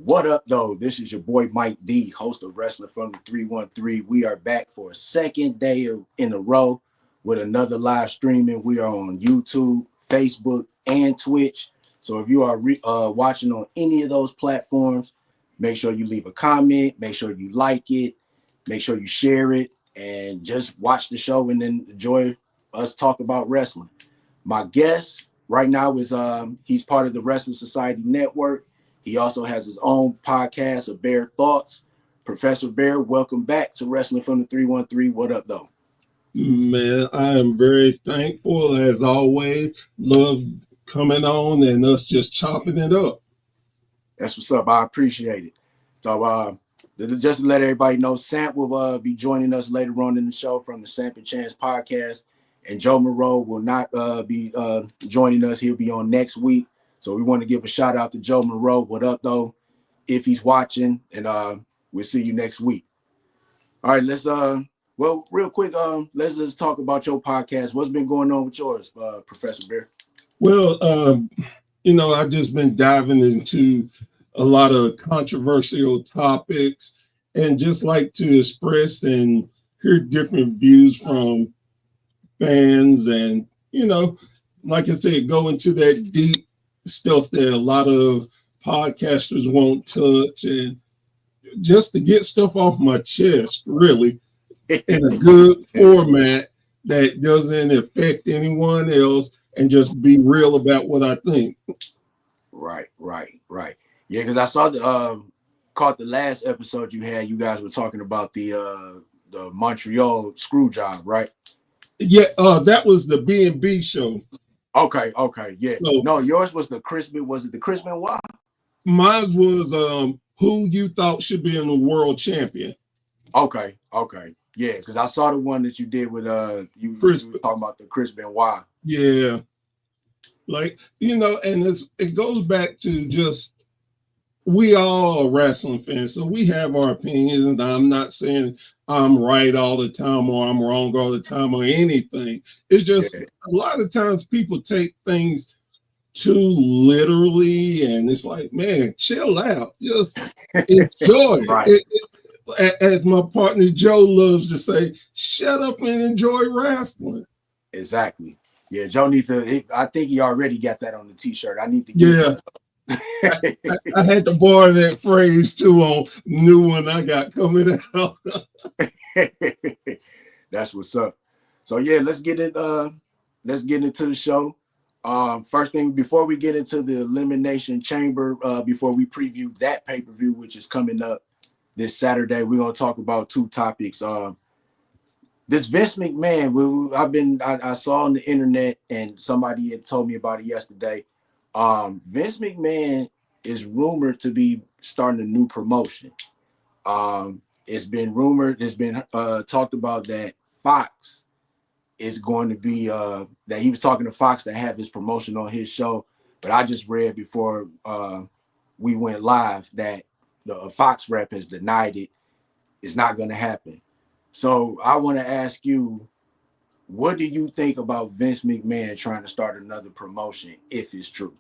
What up, though? This is your boy Mike D, host of Wrestling from the 313. We are back for a second day in a row with another live streaming. We are on YouTube, Facebook, and Twitch. So if you are watching on any of those platforms, make sure you leave a comment, make sure you like it, make sure you share it, and just watch the show and then enjoy us talk about wrestling. My guest right now is he's part of the Wrestling Society Network. He also has his own podcast of Bear Thoughts. Professor Bear, welcome back to Wrestling from the 313. What up, though? Man, I am very thankful, as always. Love coming on and us just chopping it up. That's what's up. I appreciate it. So just to let everybody know, Samp will be joining us later on in the show from the Samp and Chance podcast. And Joe Monroe will not be joining us. He'll be on next week. So we want to give a shout out to Joe Monroe. What up, though? If he's watching, and we'll see you next week. All right, let's real quick, let's talk about your podcast. What's been going on with yours, Professor Bear? Well, I've just been diving into a lot of controversial topics and just like to express and hear different views from fans and, like I said, go into that deep stuff that a lot of podcasters won't touch, and just to get stuff off my chest, really, in a good format that doesn't affect anyone else, and just be real about what I think. Right. Yeah, because I saw caught the last episode you had. You guys were talking about the Montreal screw job, right? Yeah, that was the B&B show. Okay, yeah. So, no, yours was the Chris. Was it the Chris Benoit? Mine was who you thought should be in the world champion. Okay, yeah. Because I saw the one that you did with you were talking about the Chris Benoit. Yeah, and it goes back to just we all are wrestling fans, so we have our opinions. And I'm not saying I'm right all the time or I'm wrong all the time or anything. It's just a lot of times people take things too literally, and it's like, man, chill out, just enjoy. Right. As my partner Joe loves to say, shut up and enjoy wrestling. Exactly. Yeah, Joe needs to. I think he already got that on the T-shirt. I need to get that. I had to borrow that phrase too on new one I got coming out. That's what's up. So yeah, let's get into the show. First thing, before we get into the Elimination Chamber, before we preview that pay-per-view, which is coming up this Saturday, we're gonna talk about two topics. This Vince McMahon, I saw on the internet, and somebody had told me about it yesterday. Vince McMahon is rumored to be starting a new promotion. It's been rumored, it's been talked about that Fox is going to be that he was talking to Fox to have his promotion on his show. But I just read before we went live that the Fox rep has denied it. It's not going to happen. So I want to ask you, what do you think about Vince McMahon trying to start another promotion, if it's true?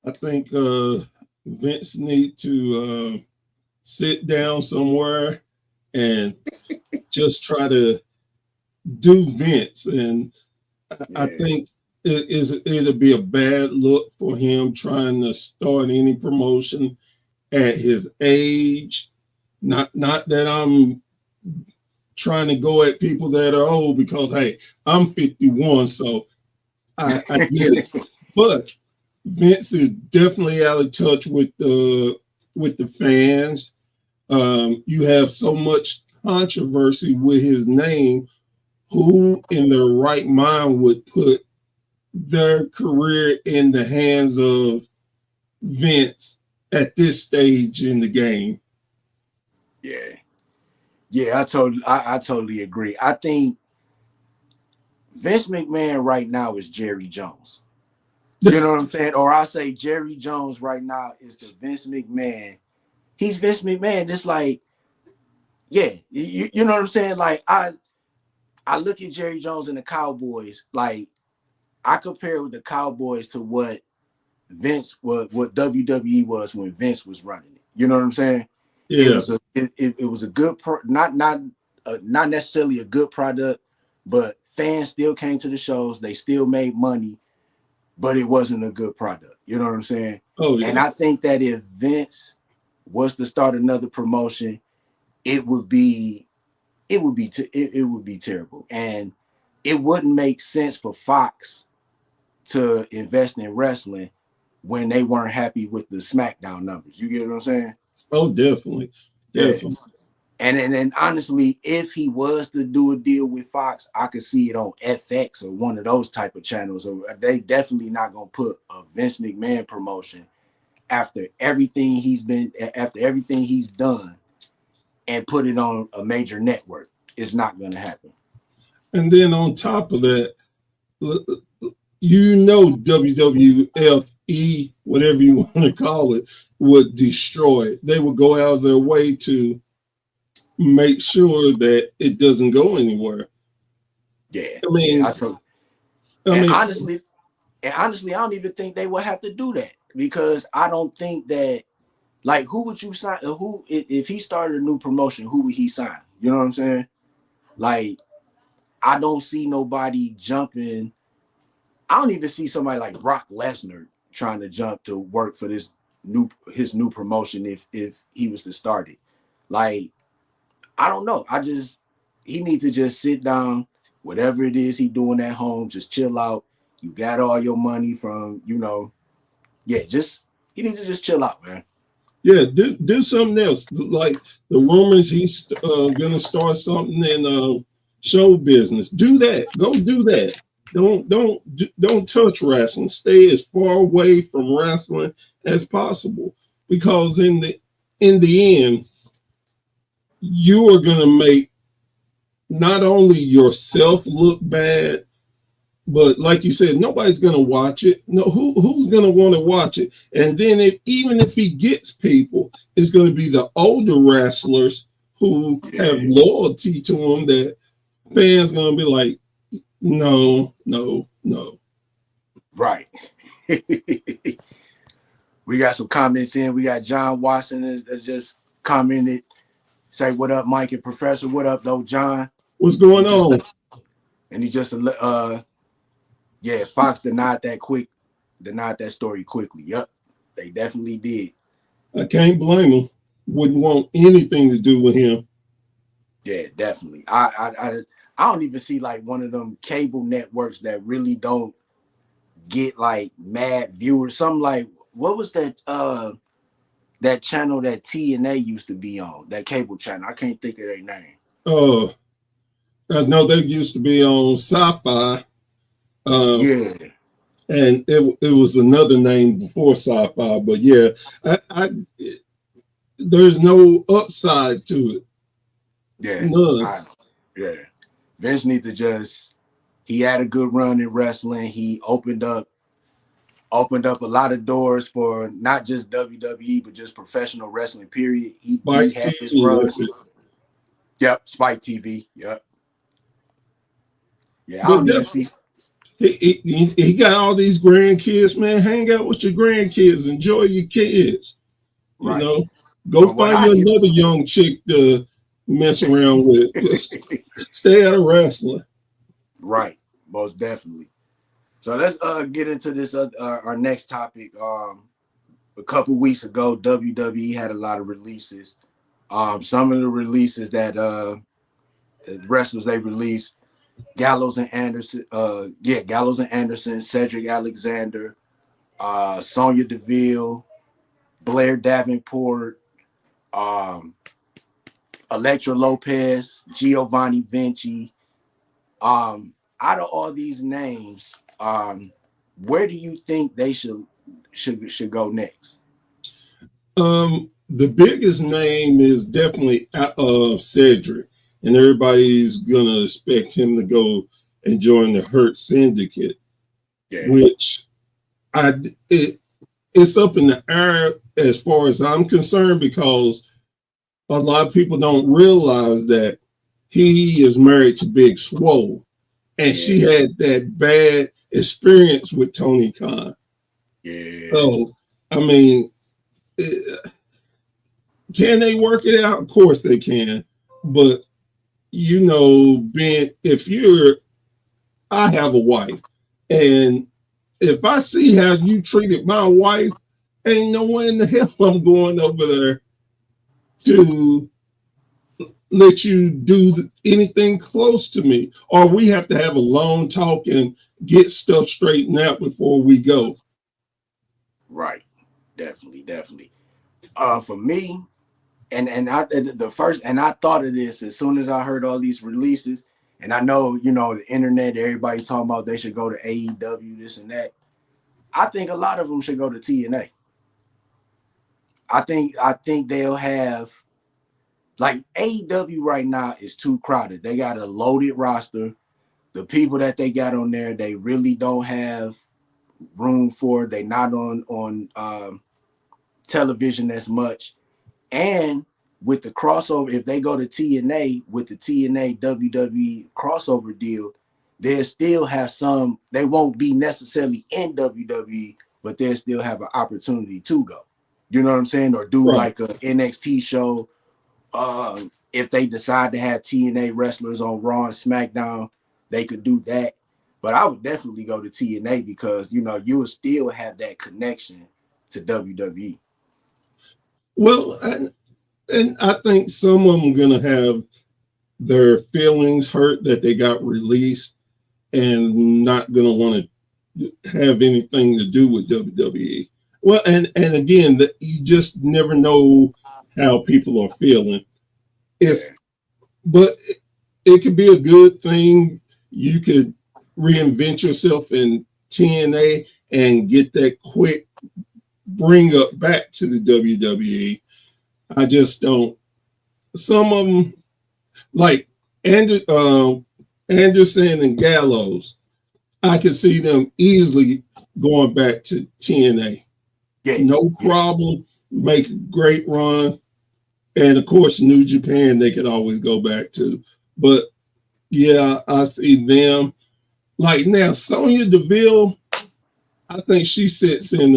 I think Vince needs to sit down somewhere and just try to do Vince. And I think it'll be a bad look for him trying to start any promotion at his age. Not that I'm trying to go at people that are old, because hey, I'm 51, so I get it. But Vince is definitely out of touch with the fans. You have so much controversy with his name. Who in their right mind would put their career in the hands of Vince at this stage in the game? Yeah, I totally agree. I think Vince McMahon right now is Jerry Jones. You know what I'm saying? Or I say Jerry Jones right now is the Vince McMahon. He's Vince McMahon. It's like, yeah, you know what I'm saying? Like I look at Jerry Jones and the Cowboys. Like I compare the Cowboys to what Vince was what WWE was when Vince was running it. You know what I'm saying? It Yeah. was a good not necessarily a good product, but fans still came to the shows. They still made money, but it wasn't a good product. You know what I'm saying? Oh And yeah. I think that if Vince was to start another promotion, it would be terrible, and it wouldn't make sense for Fox to invest in wrestling when they weren't happy with the SmackDown numbers. You get what I'm saying? Oh, definitely. Yeah. Definitely. And honestly, if he was to do a deal with Fox, I could see it on FX or one of those type of channels. Or they definitely not gonna put a Vince McMahon promotion after everything he's done and put it on a major network. It's not gonna happen. And then on top of that, WWFE, whatever you want to call it, would destroy it. They would go out of their way to make sure that it doesn't go anywhere. Yeah, I mean, yeah, honestly, I don't even think they would have to do that, because I don't think that, like, who would you sign? Who, if he started a new promotion, who would he sign? You know what I'm saying? Like, I don't see nobody jumping. I don't even see somebody like Brock Lesnar trying to jump to work for his new promotion if he was to start it. Like, I don't know. He needs to just sit down, whatever it is he doing at home, just chill out. You got all your money from, just he needs to just chill out, man. yeah, do something else. Like the rumors he's gonna start something in show business. Do that. Go do that. Don't touch wrestling. Stay as far away from wrestling as possible, because in the end, you are gonna make not only yourself look bad, but like you said, nobody's gonna watch it. No, who's gonna want to watch it? And then even if he gets people, it's gonna be the older wrestlers who have Yeah. loyalty to him, that fans gonna be like, no, no, no. Right. We got some comments in. We got John Watson that just commented. Say, what up, Mike and Professor? What up, though, John? What's And going on? Fox denied that story quickly. Yep, they definitely did. I can't blame him. Wouldn't want anything to do with him. Yeah, definitely. I don't even see like one of them cable networks that really don't get like mad viewers. Something like, what was that channel that TNA used to be on, that cable channel? I can't think of their name. I know they used to be on Sci-Fi. Yeah. And it was another name before Sci-Fi, but yeah, there's no upside to it. Yeah. None. Yeah. Vince needs to he had a good run in wrestling. He opened up a lot of doors for not just WWE, but just professional wrestling, period. He had this TV, run. that's it. Yep, Spike TV. Yep. Yeah, I But don't even see. he got all these grandkids, man. Hang out with your grandkids, enjoy your kids. You Right. know, go But what find I you hear, another young chick to mess around with. Just stay out of wrestling. right, most definitely. So let's get into this our next topic. A couple weeks ago, WWE had a lot of releases. Some of the releases that wrestlers they released: Gallows and Anderson, Cedric Alexander, Sonya Deville, Blair Davenport, Elektra Lopez, Giovanni Vinci. Out of all these names, where do you think they should go next? The biggest name is definitely Cedric, and everybody's gonna expect him to go and join the Hurt Syndicate, Yeah. which it's up in the air as far as I'm concerned, because a lot of people don't realize that he is married to Big Swole, and she had that bad experience with Tony Khan. Yeah. So, I mean, eh, can they work it out? Of course they can. But, being, if you're, I have a wife, and if I see how you treated my wife, ain't no way in the hell I'm going over there to let you do anything close to me, or we have to have a long talk and get stuff straightened out before we go. Right. Definitely, definitely. For me, and I the first and I thought of this as soon as I heard all these releases, and I know the internet, everybody talking about they should go to AEW, this and that. I think a lot of them should go to TNA. I think they'll have like AEW right now is too crowded. They got a loaded roster. The people that they got on there, they really don't have room for. They not on television as much. And with the crossover, if they go to TNA with the TNA WWE crossover deal, they'll still have some. They won't be necessarily in WWE, but they'll still have an opportunity to go. You know what I'm saying? Or do Right. like a NXT show. If they decide to have TNA wrestlers on Raw and SmackDown, they could do that. But I would definitely go to TNA because you will still have that connection to WWE. Well, and I think some of them gonna have their feelings hurt that they got released and not gonna want to have anything to do with WWE. Well, and again, you just never know how people are feeling. If Yeah, But it could be a good thing. You could reinvent yourself in TNA and get that quick bring up back to the WWE. I just don't. Some of them, like Anderson and Gallows, I could see them easily going back to TNA. yeah, No yeah. problem. Make a great run. And of course, New Japan, they could always go back to. But yeah, I see them. Like now, Sonya Deville, I think she sits in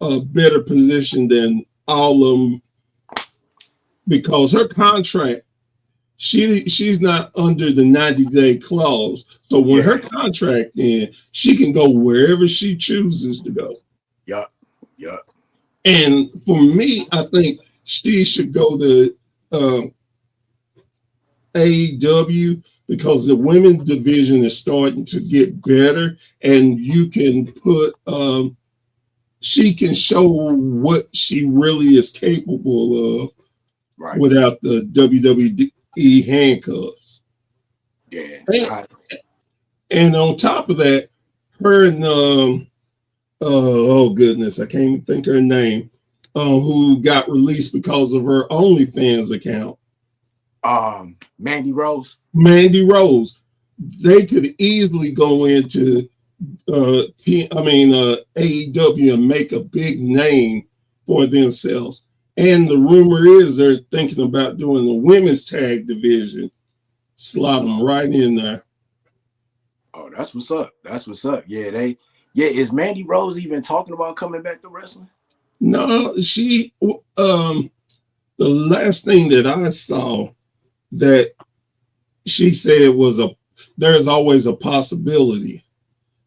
a better position than all of them because her contract, she's not under the 90-day clause. So when her Yeah. contract ends, she can go wherever she chooses to go. Yup. Yup. And for me, I think she should go to um, AEW because the women's division is starting to get better, and you can put she can show what she really is capable of Right. without the WWE handcuffs. Yeah. And, and on top of that, her and oh goodness, I can't even think her name, who got released because of her OnlyFans account. Mandy Rose. Mandy Rose, they could easily go into AEW and make a big name for themselves. And the rumor is they're thinking about doing a women's tag division, slot them right in there. Oh, that's what's up. That's what's up. Yeah, is Mandy Rose even talking about coming back to wrestling? No, the last thing that I saw that she said was there's always a possibility.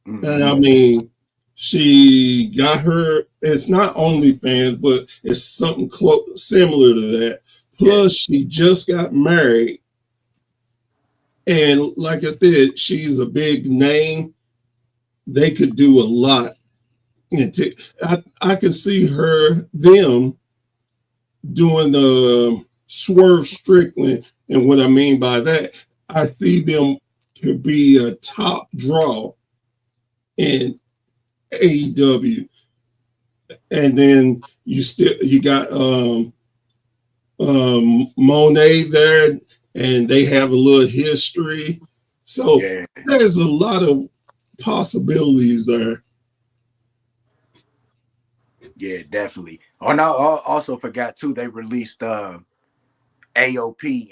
And I Mm-hmm. mean, she got her, it's not OnlyFans, but it's something similar to that. Yeah. Plus, she just got married. And like I said, she's a big name. They could do a lot. I could see them doing the Swerve Strickland. And what I mean by that, I see them to be a top draw in AEW. And then you got Monet there, and they have a little history. So Yeah. there's a lot of possibilities there. Yeah, definitely. Oh, and I also forgot too, they released AOP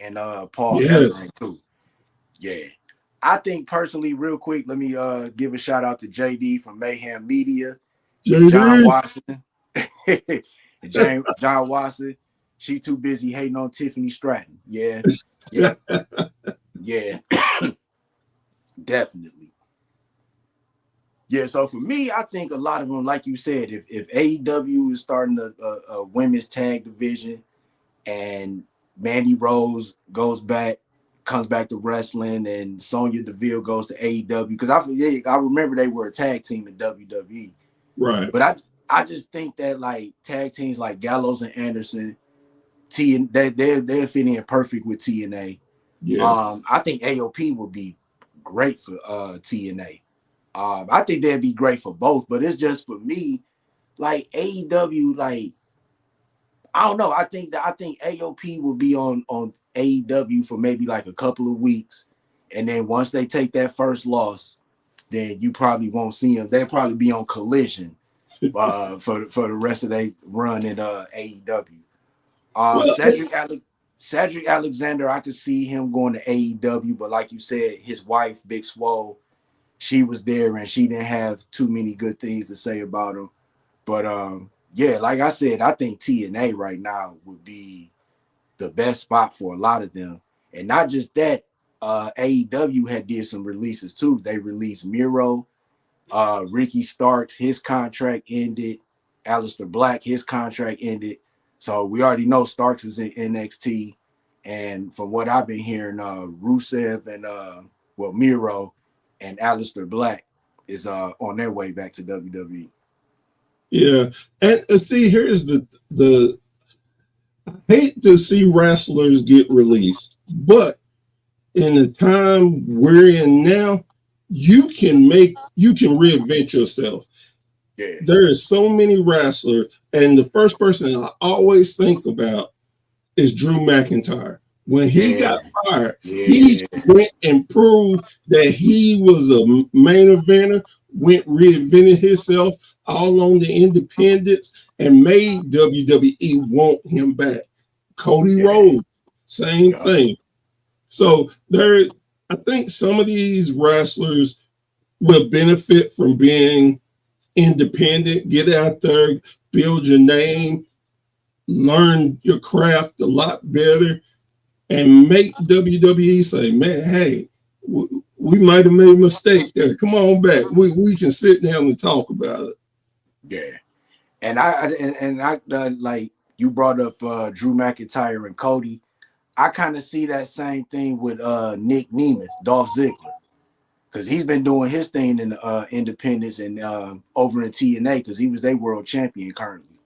and Paul Yes. Ellering too. Yeah. I think personally, real quick, let me give a shout out to JD from Mayhem Media. John JD. Watson. John Watson. She too busy hating on Tiffany Stratton. Yeah. Yeah. Yeah. Definitely. Yeah, so for me, I think a lot of them, like you said, if AEW is starting a women's tag division and Mandy Rose comes back to wrestling, and Sonya Deville goes to AEW, because I remember they were a tag team in WWE, Right. but I just think that like tag teams like Gallows and Anderson, they're fitting in perfect with TNA. Yeah. I think AOP would be great for TNA. I think that'd be great for both, but it's just for me, like AEW, like I don't know. I think AOP will be on AEW for maybe like a couple of weeks, and then once they take that first loss, then you probably won't see them. They'll probably be on Collision for the rest of their run in AEW. Well, Cedric Alexander, I could see him going to AEW, but like you said, his wife Big Swole, she was there and she didn't have too many good things to say about him. But yeah, like I said, I think TNA right now would be the best spot for a lot of them. And not just that, AEW had did some releases too. They released Miro, Ricky Starks, his contract ended. Aleister Black, his contract ended. So we already know Starks is in NXT. And from what I've been hearing, Rusev and Miro and Aleister Black is on their way back to WWE. yeah. And see, here's the I hate to see wrestlers get released, but in the time we're in now, you can reinvent yourself. Yeah. There is so many wrestlers, and the first person I always think about is Drew McIntyre. When he got fired, he went and proved that he was a main eventer, reinvented himself all on the independents, and made WWE want him back. Cody Rhodes, same thing. So I think some of these wrestlers will benefit from being independent, get out there, build your name, learn your craft a lot better, and make WWE say, man, hey, we might have made a mistake there. Come on back. We can sit down and talk about it. Yeah. And I like you brought up Drew McIntyre and Cody. I kind of see that same thing with Nick Nemeth, Dolph Ziggler, because he's been doing his thing in the independents and over in TNA, because he was their world champion currently.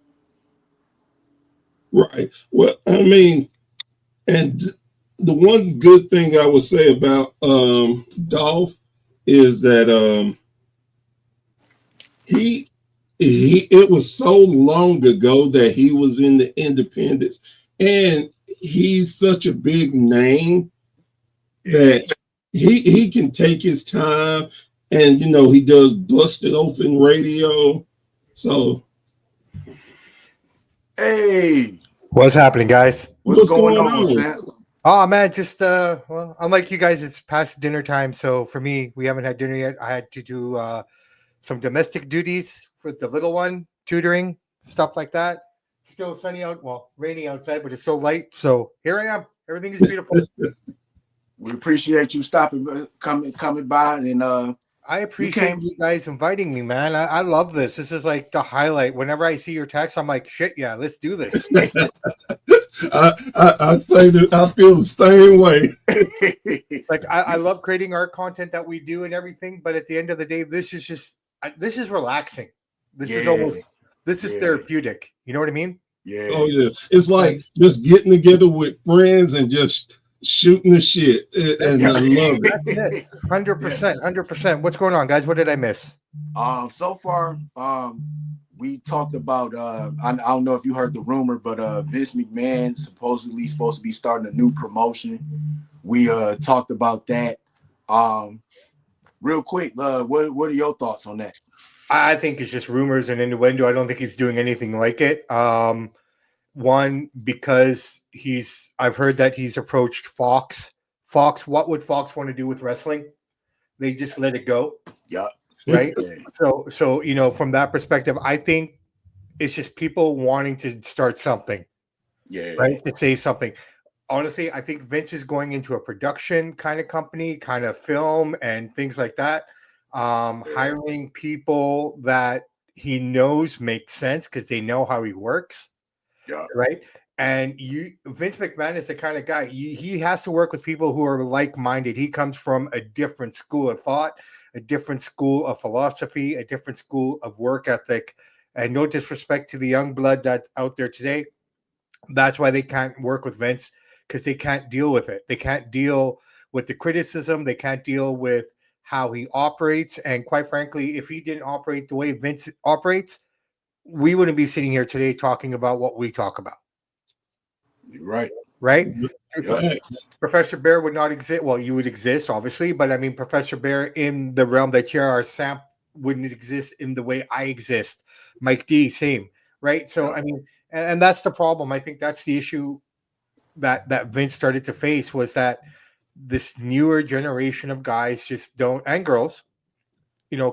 Right. Well, I mean, and the one good thing I would say about Dolph is that it was so long ago that he was in the independents, and he's such a big name that he can take his time, and he does busted open radio. So hey, what's happening, guys? What's going on, Sam? Oh man, just well, unlike you guys, it's past dinner time, so for me, we haven't had dinner yet. I had to do some domestic duties for the little one, tutoring, stuff like that. Still sunny out, well, rainy outside, but it's so light. So here I am. Everything is beautiful. We appreciate you coming by, and I appreciate you guys inviting me, man. I love this. This is like the highlight. Whenever I see your text, I'm like, shit, yeah, let's do this. I say that I feel the same way. Like I love creating our content that we do and everything, but at the end of the day, this is relaxing. This is therapeutic. You know what I mean? Yeah. Oh yeah. It's like just getting together with friends and just shooting the shit. And I love it. That's it. 100%. What's going on, guys? What did I miss? So far, we talked about I don't know if you heard the rumor, but Vince McMahon supposedly supposed to be starting a new promotion. We talked about that. Real quick, what are your thoughts on that? I think it's just rumors and innuendo. I don't think he's doing anything like it. One, because I've heard that he's approached Fox. What would Fox want to do with wrestling? They just let it go. Yeah. right? Yeah. So from that perspective, I think it's just people wanting to start something, Yeah. right? To say something. Honestly, I think Vince is going into a production kind of company, kind of film and things like that. Hiring people that he knows make sense because they know how he works, Yeah. right? And Vince McMahon is the kind of guy he has to work with people who are like-minded. He comes from a different school of thought, a different school of philosophy, a different school of work ethic. And no disrespect to the young blood that's out there today, that's why they can't work with Vince, because they can't deal with it. They can't deal with the criticism. They can't deal with how he operates. And quite frankly, if he didn't operate the way Vince operates, we wouldn't be sitting here today talking about what we talk about. You're right. Right? Facts. Professor Bear would not exist. Well, you would exist, obviously, but I mean, Professor Bear in the realm that you are, Samp wouldn't exist in the way I exist. Mike D, same, right? So, I mean, and that's the problem. I think that's the issue that Vince started to face, was that this newer generation of guys just don't, and girls,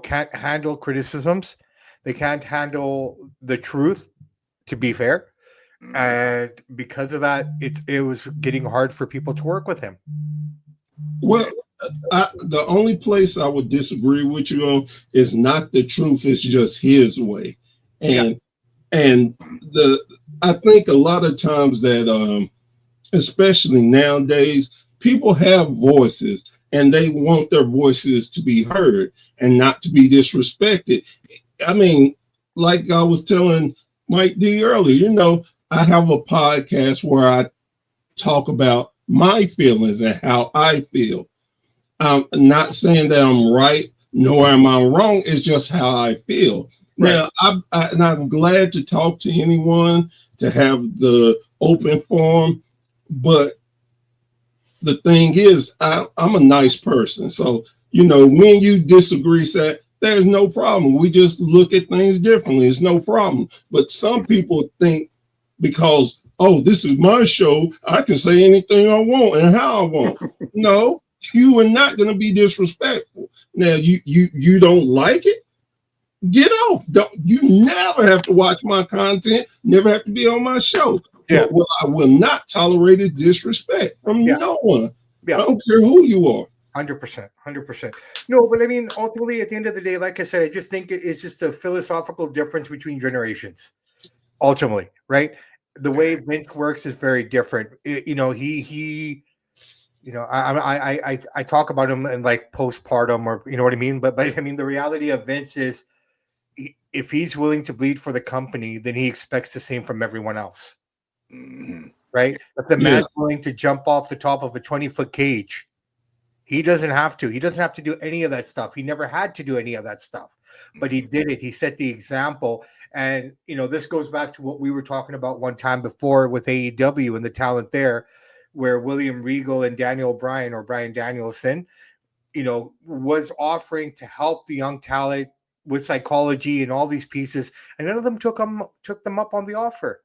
can't handle criticisms. They can't handle the truth, to be fair. And because of that, it was getting hard for people to work with him. Well, the only place I would disagree with you on is not the truth; it's just his way, and I think a lot of times that, especially nowadays, people have voices and they want their voices to be heard and not to be disrespected. I mean, like I was telling Mike D earlier, I have a podcast where I talk about my feelings and how I feel. I'm not saying that I'm right, nor am I wrong. It's just how I feel. Right. Now, I'm glad to talk to anyone, to have the open forum, but the thing is, I'm a nice person. So, when you disagree, there's no problem. We just look at things differently. It's no problem. But some people think because, this is my show, I can say anything I want and how I want. No, you are not going to be disrespectful. Now, you don't like it? Get off. You never have to watch my content, never have to be on my show. Yeah. But what I will not tolerate is disrespect from no one. Yeah. I don't care who you are. 100%. No, but I mean, ultimately, at the end of the day, like I said, I just think it's just a philosophical difference between generations. Ultimately, right? The way Vince works is very different. I talk about him in like postpartum, or you know what I mean. But I mean, the reality of Vince is, if he's willing to bleed for the company, then he expects the same from everyone else. Mm-hmm. Right? If the man's willing to jump off the top of a 20-foot cage, he doesn't have to. He doesn't have to do any of that stuff. He never had to do any of that stuff, but he did it. He set the example. And, this goes back to what we were talking about one time before with AEW and the talent there, where William Regal and Daniel Bryan, or Bryan Danielson, was offering to help the young talent with psychology and all these pieces, and none of them took them up on the offer.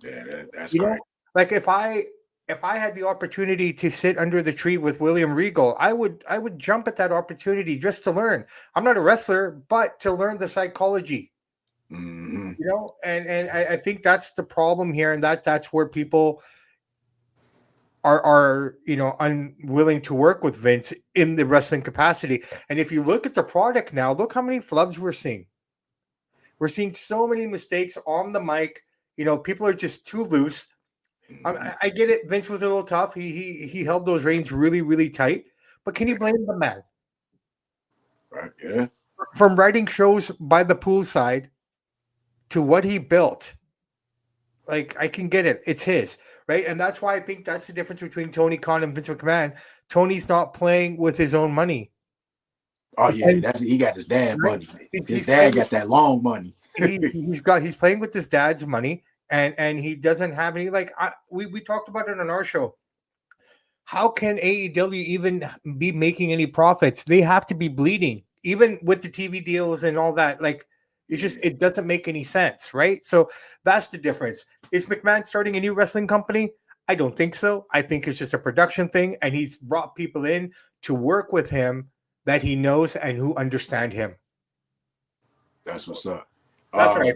Yeah, that's right. Like if I had the opportunity to sit under the tree with William Regal, I would jump at that opportunity just to learn. I'm not a wrestler, but to learn the psychology. Mm-hmm. And I think that's the problem here, and that's where people are unwilling to work with Vince in the wrestling capacity. And if you look at the product now, look how many flubs we're seeing. We're seeing so many mistakes on the mic. People are just too loose. I get it. Vince was a little tough. He held those reins really, really tight. But can you blame the man? Right. Yeah. From writing shows by the poolside to what he built, like, I can get it. It's his, right? And that's why I think that's the difference between Tony Khan and Vince McMahon. Tony's not playing with his own money. Oh yeah, he got his dad money. His dad got that long money. He's playing with his dad's money, and he doesn't have any. Like we talked about it on our show. How can AEW even be making any profits? They have to be bleeding, even with the TV deals and all that. Like, it doesn't make any sense, right? So that's the difference. Is McMahon starting a new wrestling company? I don't think so. I think it's just a production thing, and he's brought people in to work with him that he knows and who understand him. That's what's up. That's right.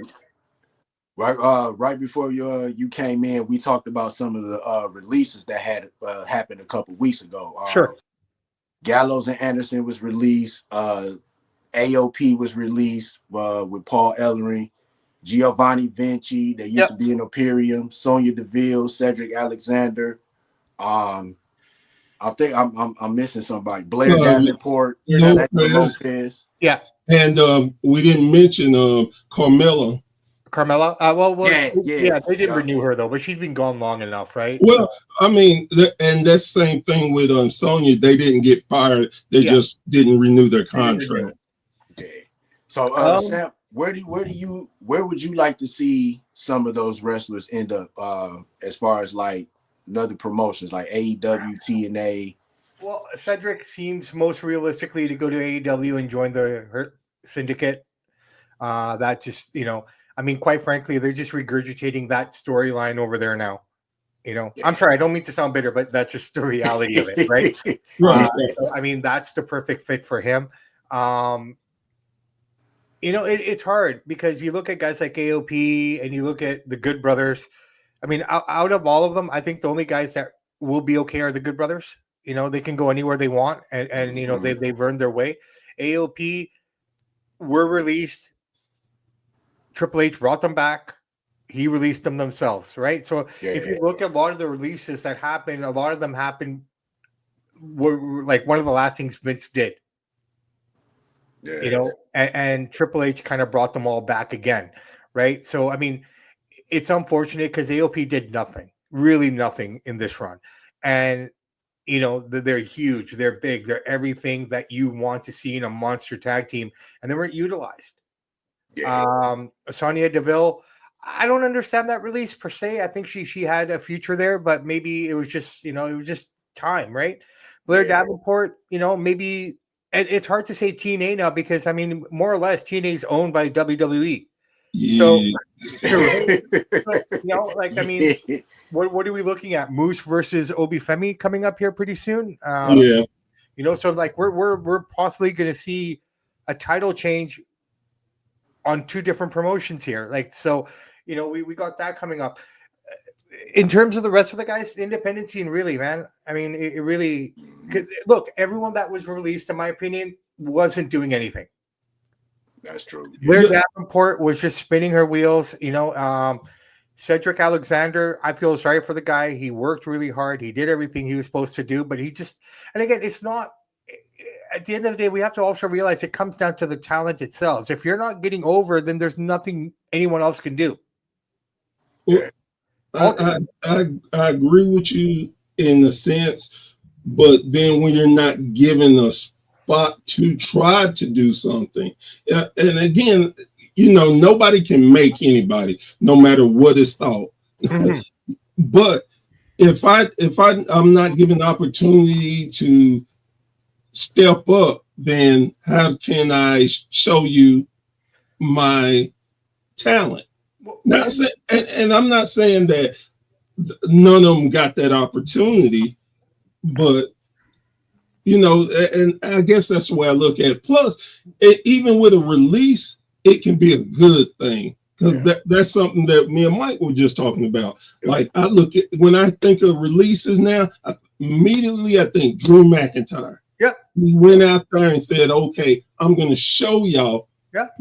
Right before you came in, we talked about some of the releases that had happened a couple weeks ago. Sure. Gallows and Anderson was released. AOP was released with Paul Ellering, Giovanni Vinci. They used to be in Imperium. Sonya Deville, Cedric Alexander. I think I'm missing somebody. Blair Davenport, Lopez. Yeah. And we didn't mention Carmella. Carmella? Yeah, they didn't renew her though, but she's been gone long enough, right? Well, I mean, and that's the same thing with Sonya. They didn't get fired; they just didn't renew their contract. Yeah. So, Sam, where would you like to see some of those wrestlers end up? As far as like other promotions like AEW, TNA. Well, Cedric seems most realistically to go to AEW and join the syndicate. That just, I mean, quite frankly, they're just regurgitating that storyline over there now. I'm sorry, I don't mean to sound bitter, but that's just the reality of it, right? So, I mean, that's the perfect fit for him. It's hard because you look at guys like AOP and you look at the Good Brothers. I mean, out of all of them, I think the only guys that will be okay are the Good Brothers. They can go anywhere they want, and they've earned their way. AOP were released. Triple H brought them back. He released them themselves, right? So if you look at a lot of the releases that happened, a lot of them happened were like one of the last things Vince did. Yeah. And Triple H kind of brought them all back again, right? So I mean, it's unfortunate because AOP did nothing, really nothing in this run, and they're huge, they're big, they're everything that you want to see in a monster tag team, and they weren't utilized. Sonya Deville, I don't understand that release per se. I think she had a future there, but maybe it was just it was just time, right? Blair Davenport, maybe it's hard to say TNA now because I mean more or less TNA is owned by WWE. So, I mean, what are we looking at? Moose versus Obi Femi coming up here pretty soon. So like we're possibly going to see a title change on two different promotions here. Like, so, we got that coming up. In terms of the rest of the guys, independent scene, really, man. I mean, it really. Look, everyone that was released, in my opinion, wasn't doing anything. That's true. Blair Davenport was just spinning her wheels. Cedric Alexander, I feel sorry for the guy. He worked really hard. He did everything he was supposed to do, but he just, and again, it's not, at the end of the day, we have to also realize it comes down to the talent itself. If you're not getting over, then there's nothing anyone else can do. Well, I agree with you in a sense, but then when you're not given a spot to try to do something, and again, nobody can make anybody, no matter what is thought. Mm-hmm. But if I'm not given opportunity to step up, then how can I show you my talent? And I'm not saying that none of them got that opportunity, but and I guess that's the way I look at it. Plus, even with a release, it can be a good thing because that's something that me and Mike were just talking about. Like I look at when I think of releases now, immediately I think Drew McIntyre. Yep. He went out there and said, "Okay, I'm going to show y'all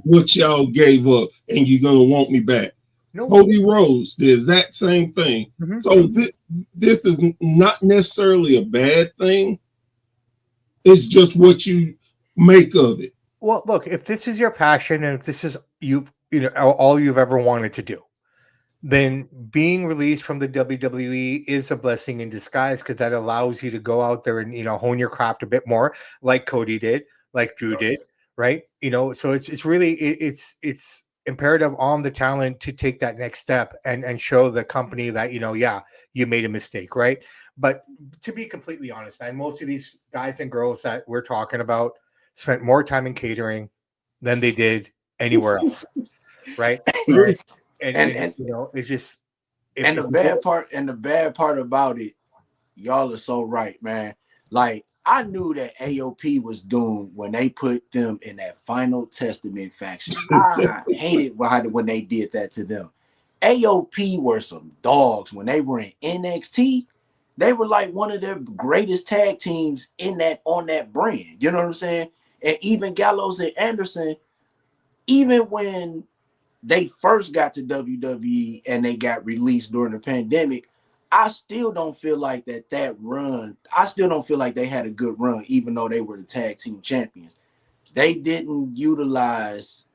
what y'all gave up, and you're going to want me back." Cody Rhodes, the exact same thing. Mm-hmm. So this is not necessarily a bad thing. It's just what you make of it. Well, look, if this is your passion and if this is all you've ever wanted to do, then being released from the WWE is a blessing in disguise because that allows you to go out there and hone your craft a bit more, like Cody did, like Drew did, right? So it's really it's imperative on the talent to take that next step and show the company that you made a mistake, right? But to be completely honest, man, most of these guys and girls that we're talking about spent more time in catering than they did anywhere else, right? And it's just the bad part about it, y'all are so right, man. Like I knew that AOP was doomed when they put them in that Final Testament faction. I hated when they did that to them. AOP were some dogs when they were in NXT. They were like one of their greatest tag teams on that brand. You know what I'm saying? And even Gallows and Anderson, even when they first got to WWE and they got released during the pandemic, I still don't feel like that run. I still don't feel like they had a good run, even though they were the tag team champions. They didn't utilize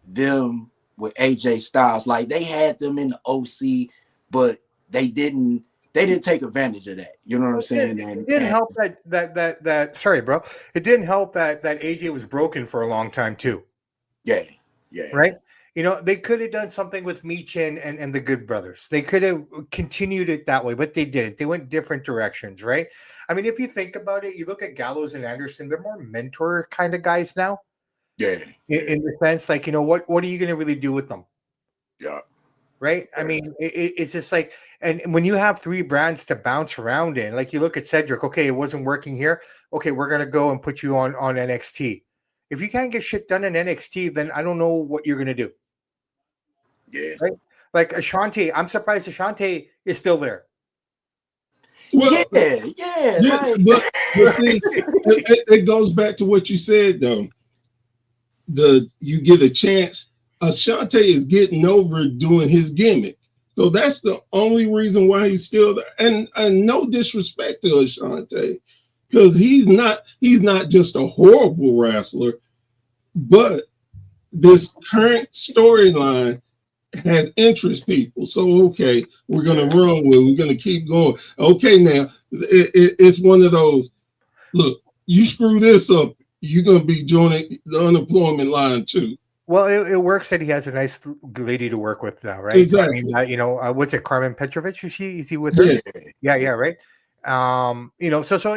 them with AJ Styles. Like they had them in the OC, but they didn't take advantage of that. You know what I'm saying? It didn't help that sorry, bro. It didn't help that AJ was broken for a long time too. Yeah. Right? You know, they could have done something with Michin and the Good Brothers. They could have continued it that way, but they didn't. They went different directions, right? I mean, if you think about it, you look at Gallows and Anderson, they're more mentor kind of guys now. Yeah. In the sense, like, you know, what are you going to really do with them? Yeah. Right? I mean, it's just like, and when you have three brands to bounce around in, like you look at Cedric, okay, it wasn't working here. Okay, we're going to go and put you on NXT. If you can't get shit done in NXT, then I don't know what you're going to do. Yeah. Right? Like Ashante, I'm surprised Ashante is still there. Well, yeah. Like... but see, it goes back to what you said though. You get a chance. Ashante is getting over doing his gimmick, so that's the only reason why he's still there. And no disrespect to Ashante, because he's not just a horrible wrestler, but this current storyline has interest people. So okay, we're gonna run with. We're gonna keep going. Okay, now it's one of those. Look, you screw this up, you're gonna be joining the unemployment line too. Well, it works that he has a nice lady to work with now, right? Exactly. I mean, what's it, Carmen Petrovich? Is he with her? Yeah, right. So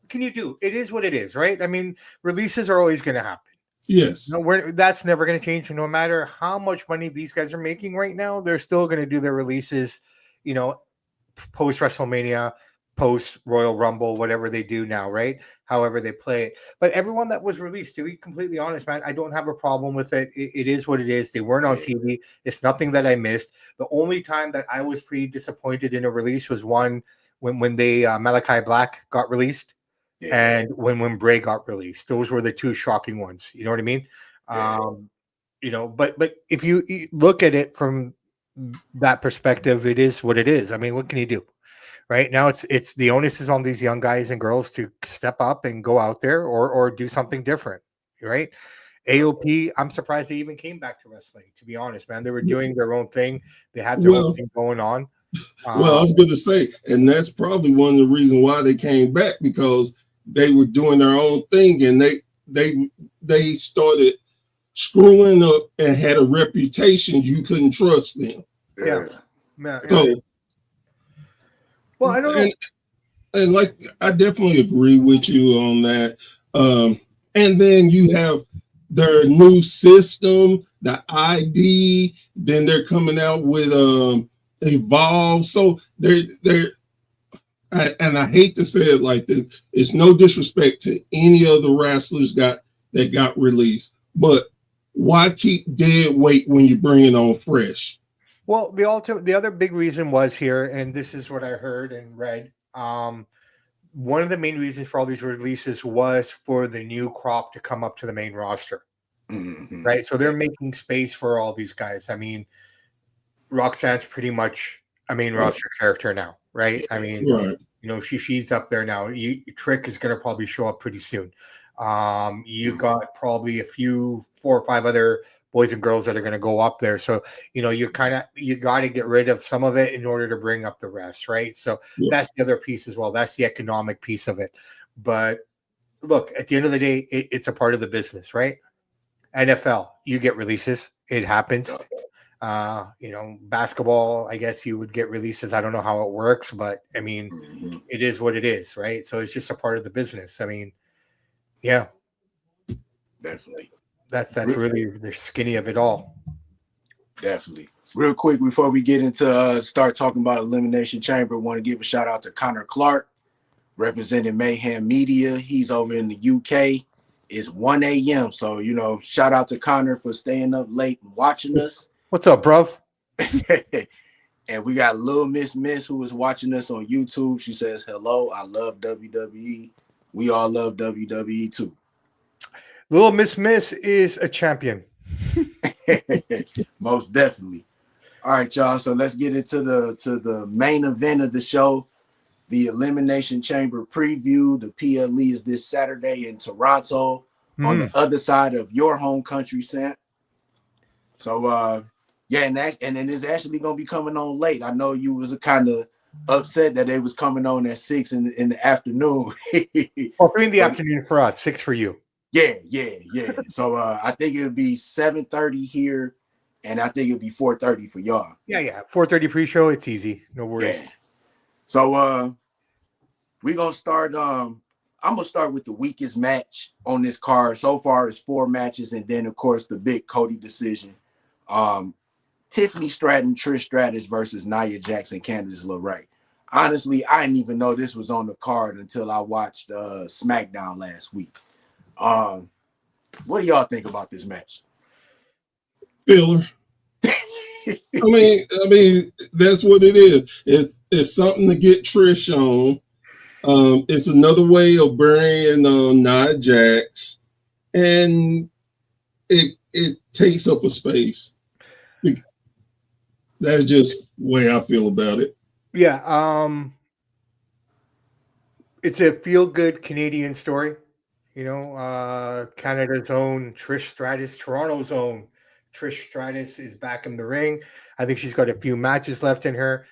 can you do? It is what it is, right? I mean, releases are always going to happen. Yes. No, that's never going to change. No matter how much money these guys are making right now, they're still going to do their releases, post WrestleMania, post Royal Rumble, whatever they do now, right? However they play it. But everyone that was released, to be completely honest, man, I don't have a problem with it. It is what it is. They weren't on TV. It's nothing that I missed. The only time that I was pretty disappointed in a release was one when they Malachi Black got released. Yeah. And when Bray got released. Those were the two shocking ones. You know what I mean? Yeah. But if you look at it from that perspective, it is what it is. I mean, what can you do? Right now, it's the onus is on these young guys and girls to step up and go out there or do something different, right? AOP, I'm surprised they even came back to wrestling. To be honest, man, they were doing their own thing. They had their own thing going on. Well, I was going to say, and that's probably one of the reasons why they came back, because they were doing their own thing and they started screwing up and had a reputation. You couldn't trust them. Yeah. So. Well, I don't know. And like, I definitely agree with you on that. And then you have their new system, the ID. Then they're coming out with Evolve. So I hate to say it like this. It's no disrespect to any of the wrestlers that got released, but why keep dead weight when you bring it on fresh? Well, the other big reason was here, and this is what I heard and read. One of the main reasons for all these releases was for the new crop to come up to the main roster, right? So they're making space for all these guys. I mean, Roxanne's pretty much a main roster character now, right? I mean, she's up there now. Trick is going to probably show up pretty soon. You got probably a few 4 or 5 other boys and girls that are going to go up there. So, you got to get rid of some of it in order to bring up the rest, right? So that's the other piece as well. That's the economic piece of it. But look, at the end of the day, it's a part of the business, right? NFL, you get releases. It happens. Basketball, I guess you would get releases. I don't know how it works, but I mean, it is what it is, right? So it's just a part of the business. I mean, yeah. Definitely. That's really the skinny of it all. Definitely. Real quick, before we get into start talking about Elimination Chamber, want to give a shout out to Connor Clark, representing Mayhem Media. He's over in the UK. It's 1 a.m. So, shout out to Connor for staying up late and watching us. What's up, bruv? And we got Lil Miss who is watching us on YouTube. She says, hello, I love WWE. We all love WWE too. Little Miss is a champion. Most definitely. All right, y'all. So let's get into the main event of the show, the Elimination Chamber preview. The PLE is this Saturday in Toronto on the other side of your home country, Samp. So, and then it's actually gonna be coming on late. I know you was kind of upset that it was coming on at 6 in the afternoon. Well, 3 in the afternoon for us, 6 for you. Yeah. So I think it'll be 7:30 here, and I think it'll be 4:30 for y'all. Yeah. 4:30 pre-show. It's easy. No worries. Yeah. So we're gonna start. I'm gonna start with the weakest match on this card. So far, it's 4 matches, and then of course the big Cody decision. Tiffany Stratton, Trish Stratus versus Nia Jax and Candice LeRae. Honestly, I didn't even know this was on the card until I watched SmackDown last week. What do y'all think about this match? Filler. I mean, that's what it is. It's something to get Trish on. It's another way of burying Nia Jax, and it takes up a space. That's just the way I feel about it. Yeah. It's a feel-good Canadian story. Canada's own Trish Stratus, Toronto's own Trish Stratus is back in the ring. I think she's got a few matches left in her.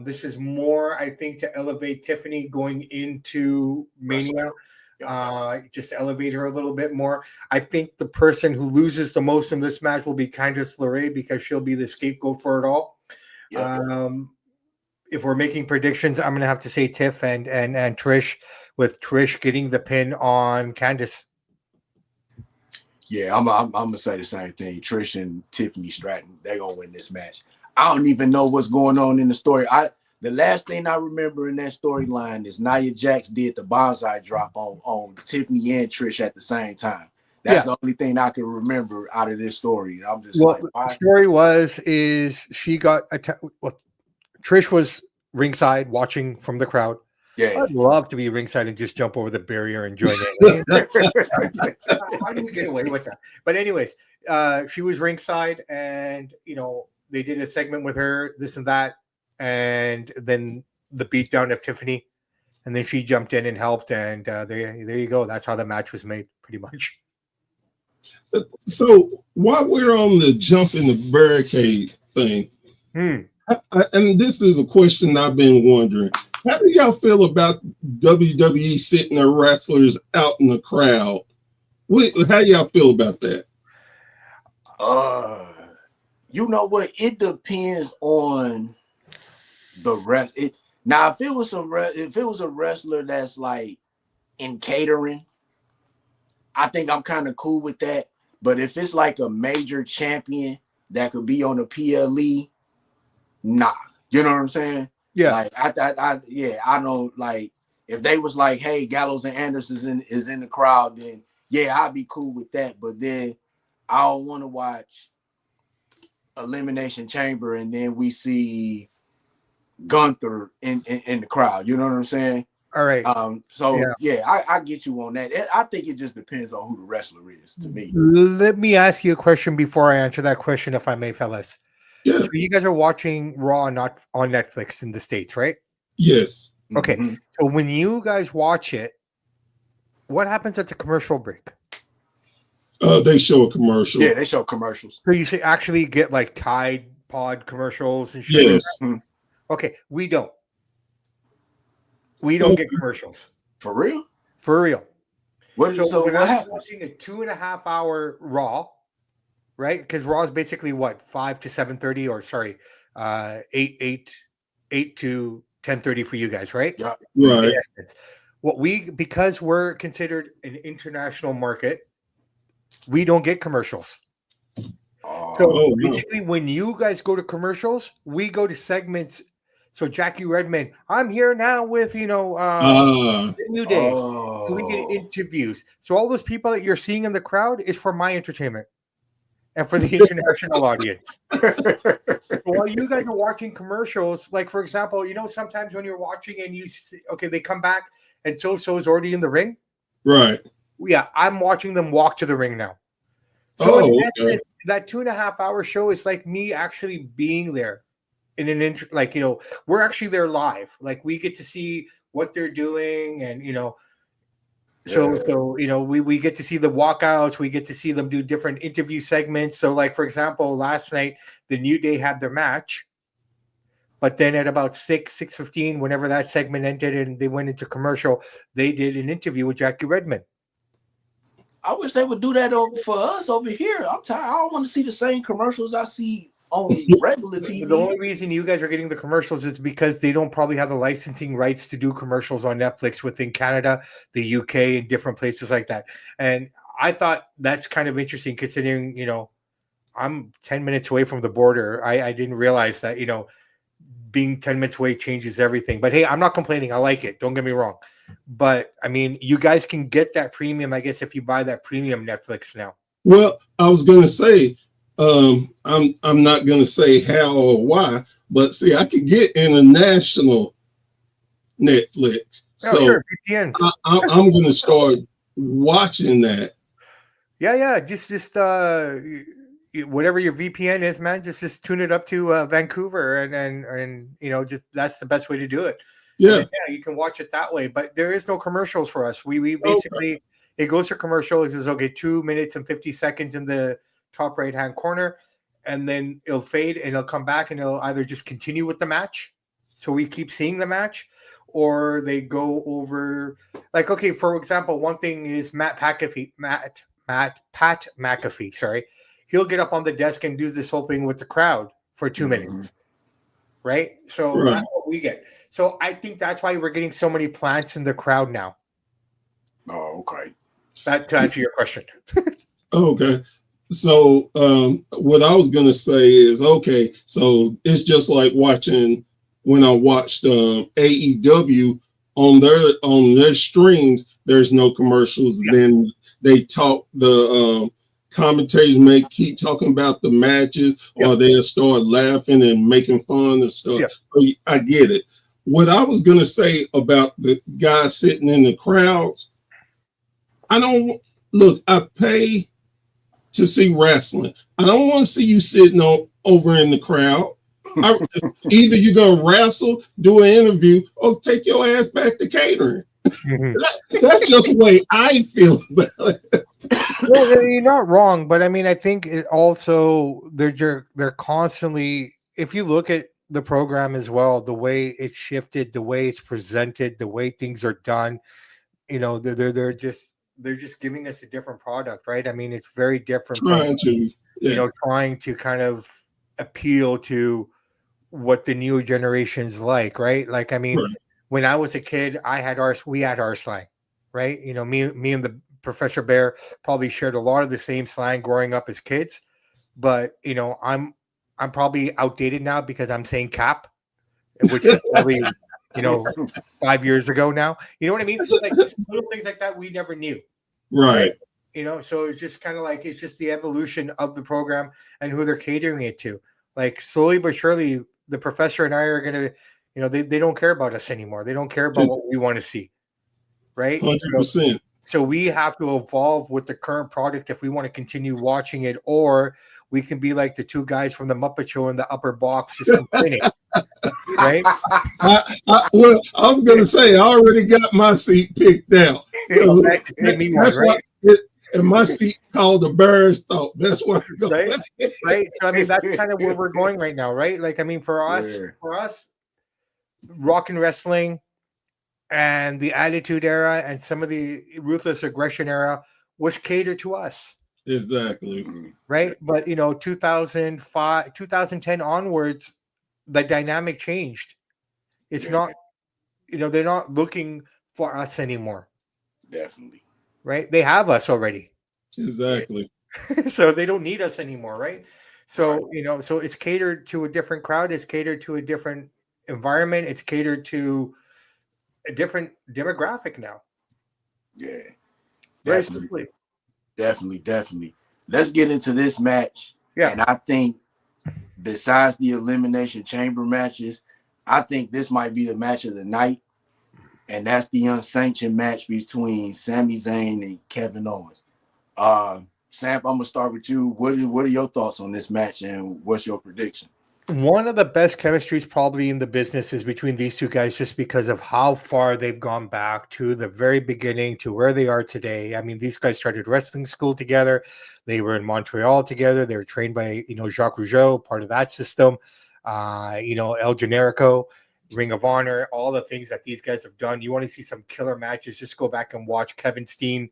This is more, I think, to elevate Tiffany going into Mania. Just elevate her a little bit more. I think the person who loses the most in this match will be Candice LeRae because she'll be the scapegoat for it all. Yeah. If we're making predictions, I'm going to have to say Tiff and Trish, with Trish getting the pin on Candice. Yeah, I'm gonna say the same thing. Trish and Tiffany Stratton, they're gonna win this match. I don't even know what's going on in the story. The last thing I remember in that storyline is Nia Jax did the bonsai drop on Tiffany and Trish at the same time. That's the only thing I can remember out of this story. I'm just the story is she got Trish was ringside watching from the crowd. Yeah, I'd love to be ringside and just jump over the barrier and join it. How do we get away with that? But anyways, she was ringside, and they did a segment with her, this and that, and then the beatdown of Tiffany, and then she jumped in and helped, and there you go. That's how the match was made, pretty much. So while we're on the jump in the barricade thing, and this is a question I've been wondering. How do y'all feel about WWE sitting their wrestlers out in the crowd? How y'all feel about that? You know what? It depends on the rest. Now, if it was a wrestler that's like in catering, I think I'm kind of cool with that. But if it's like a major champion that could be on a PLE, nah. You know what I'm saying? Yeah. Like I don't like if they was like, hey, Gallows and Anderson is in the crowd, then yeah, I'd be cool with that. But then I don't want to watch Elimination Chamber and then we see Gunther in the crowd. You know what I'm saying? All right. I get you on that. I think it just depends on who the wrestler is to me. Let me ask you a question before I answer that question, if I may, fellas. Yeah. So you guys are watching Raw not on Netflix in the States, right? Yes. Okay. Mm-hmm. So when you guys watch it, what happens at the commercial break? They show a commercial. Yeah, they show commercials. So you actually get like Tide Pod commercials and shit. Yes. Like that? Okay, we don't. We don't get commercials. For real? For real. What happens? Watching a 2.5 hour Raw, right? Because Raw is basically what, 5 to 7:30, or sorry, 8 to 10:30 for you guys, right? Yeah. Right. Because we're considered an international market, we don't get commercials. So basically, when you guys go to commercials, we go to segments So Jackie Redmond, I'm here now with Ah, the New Day. So we get Oh, interviews. So all those people that you're seeing in the crowd is for my entertainment and for the international audience. While you guys are watching commercials, like for example, sometimes when you're watching and you see, okay, they come back and so is already in the ring. right. Yeah, I'm watching them walk to the ring now. So in Oh, okay. essence, that 2.5 hour show is like me actually being there in an we're actually there live. Like we get to see what they're doing, and we get to see the walkouts, we get to see them do different interview segments. So like for example, last night the New Day had their match, but then at about 6:15, whenever that segment ended and they went into commercial, they did an interview with Jackie Redmond. I wish they would do that for us over here. I'm tired. I don't want to see the same commercials I see on regular TV. The only reason you guys are getting the commercials is because they don't probably have the licensing rights to do commercials on Netflix within Canada, the UK, and different places like that. And I thought that's kind of interesting considering, I'm 10 minutes away from the border. I didn't realize that, being 10 minutes away changes everything. But hey, I'm not complaining. I like it. Don't get me wrong. But I mean, you guys can get that premium, I guess, if you buy that premium Netflix now. Well, I was gonna say, I'm not gonna say how or why, but see, I could get international Netflix, Oh, so sure, VPNs. I'm gonna start watching that. Yeah. Just whatever your VPN is, man, just tune it up to Vancouver, and just that's the best way to do it. Yeah. And then, you can watch it that way. But there is no commercials for us. We Okay. basically it goes to commercial. It says okay, 2 minutes and 50 seconds in the top right hand corner, and then it'll fade and it'll come back and it'll either just continue with the match, so we keep seeing the match, or they go over like okay, for example, one thing is Pat McAfee, sorry. He'll get up on the desk and do this whole thing with the crowd for 2 minutes. Right? So Right. that's what we get. So I think that's why we're getting so many plants in the crowd now. Oh, okay. That to answer your question. Okay. So what I was gonna say is okay, so it's just like watching when I watched AEW on their streams, there's no commercials. Yeah. Then they talk the commentators may keep talking about the matches, or they'll start laughing and making fun and stuff. Yeah. So I get it. What I was gonna say about the guys sitting in the crowds, I don't look, I pay to see wrestling. I don't want to see you sitting over in the crowd. Either you're gonna wrestle, do an interview, or take your ass back to catering. That's just the way I feel about it. Well, you're not wrong, but I mean, I think it also they're constantly. If you look at the program as well, the way it's shifted, the way it's presented, the way things are done, they're just giving us a different product, right? I mean, it's very different Trying to kind of appeal to what the new generation's like, right? Like, I mean, right. When I was a kid, we had our slang, right? Me and the Professor Bear probably shared a lot of the same slang growing up as kids, but I'm probably outdated now because I'm saying cap, which is probably 5 years ago now. You know what I mean? Like little things like that we never knew. Right. So it's just kind of like it's just the evolution of the program and who they're catering it to. Like slowly but surely, the professor and I are gonna, they don't care about us anymore. They don't care about what we want to see, right? 100%. So we have to evolve with the current product if we want to continue watching it, or we can be like the two guys from the Muppet Show in the upper box just complaining, right? I was gonna say I already got my seat picked out. That's right? And my seat called the Bears Thought. That's where I go. Right. So I mean, that's kind of where we're going right now, right? Like, I mean, for us, rock and wrestling and the Attitude Era and some of the Ruthless Aggression era was catered to us. Exactly. Right. But 2005, 2010 onwards, the dynamic changed. It's not, they're not looking for us anymore. Definitely. Right. They have us already. Exactly. So they don't need us anymore. Right. So, so it's catered to a different crowd. It's catered to a different environment. It's catered to a different demographic now. Yeah, Very definitely, simply. definitely. Let's get into this match. Yeah. And I think besides the Elimination Chamber matches, I think this might be the match of the night. And that's the unsanctioned match between Sami Zayn and Kevin Owens. Samp, I'm gonna start with you. What are your thoughts on this match, and what's your prediction? One of the best chemistries probably in the business is between these two guys, just because of how far they've gone back to the very beginning to where they are today. I mean, these guys started wrestling school together. They were in Montreal together. They were trained by, Jacques Rougeau, part of that system. El Generico, Ring of Honor, all the things that these guys have done. You want to see some killer matches, just go back and watch Kevin Steen,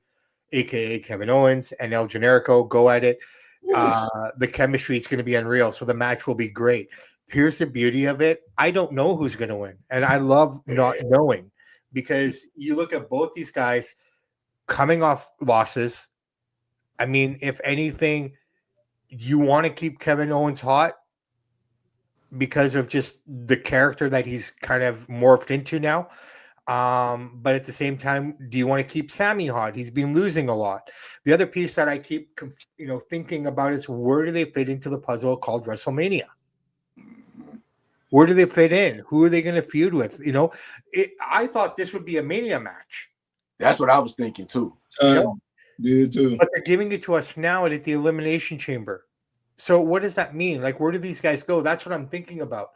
aka Kevin Owens, and El Generico go at it. The chemistry is going to be unreal, so the match will be great. Here's the beauty of it. I don't know who's going to win, and I love not knowing, because you look at both these guys coming off losses. I mean, if anything, you want to keep Kevin Owens hot because of just the character that he's kind of morphed into now. But at the same time, do you want to keep Sammy hot? He's been losing a lot. The other piece that I keep, thinking about is, where do they fit into the puzzle called WrestleMania? Where do they fit in? Who are they going to feud with? I thought this would be a Mania match. That's what I was thinking too. Did too. But they're giving it to us now at the Elimination Chamber. So what does that mean? Like, where do these guys go? That's what I'm thinking about.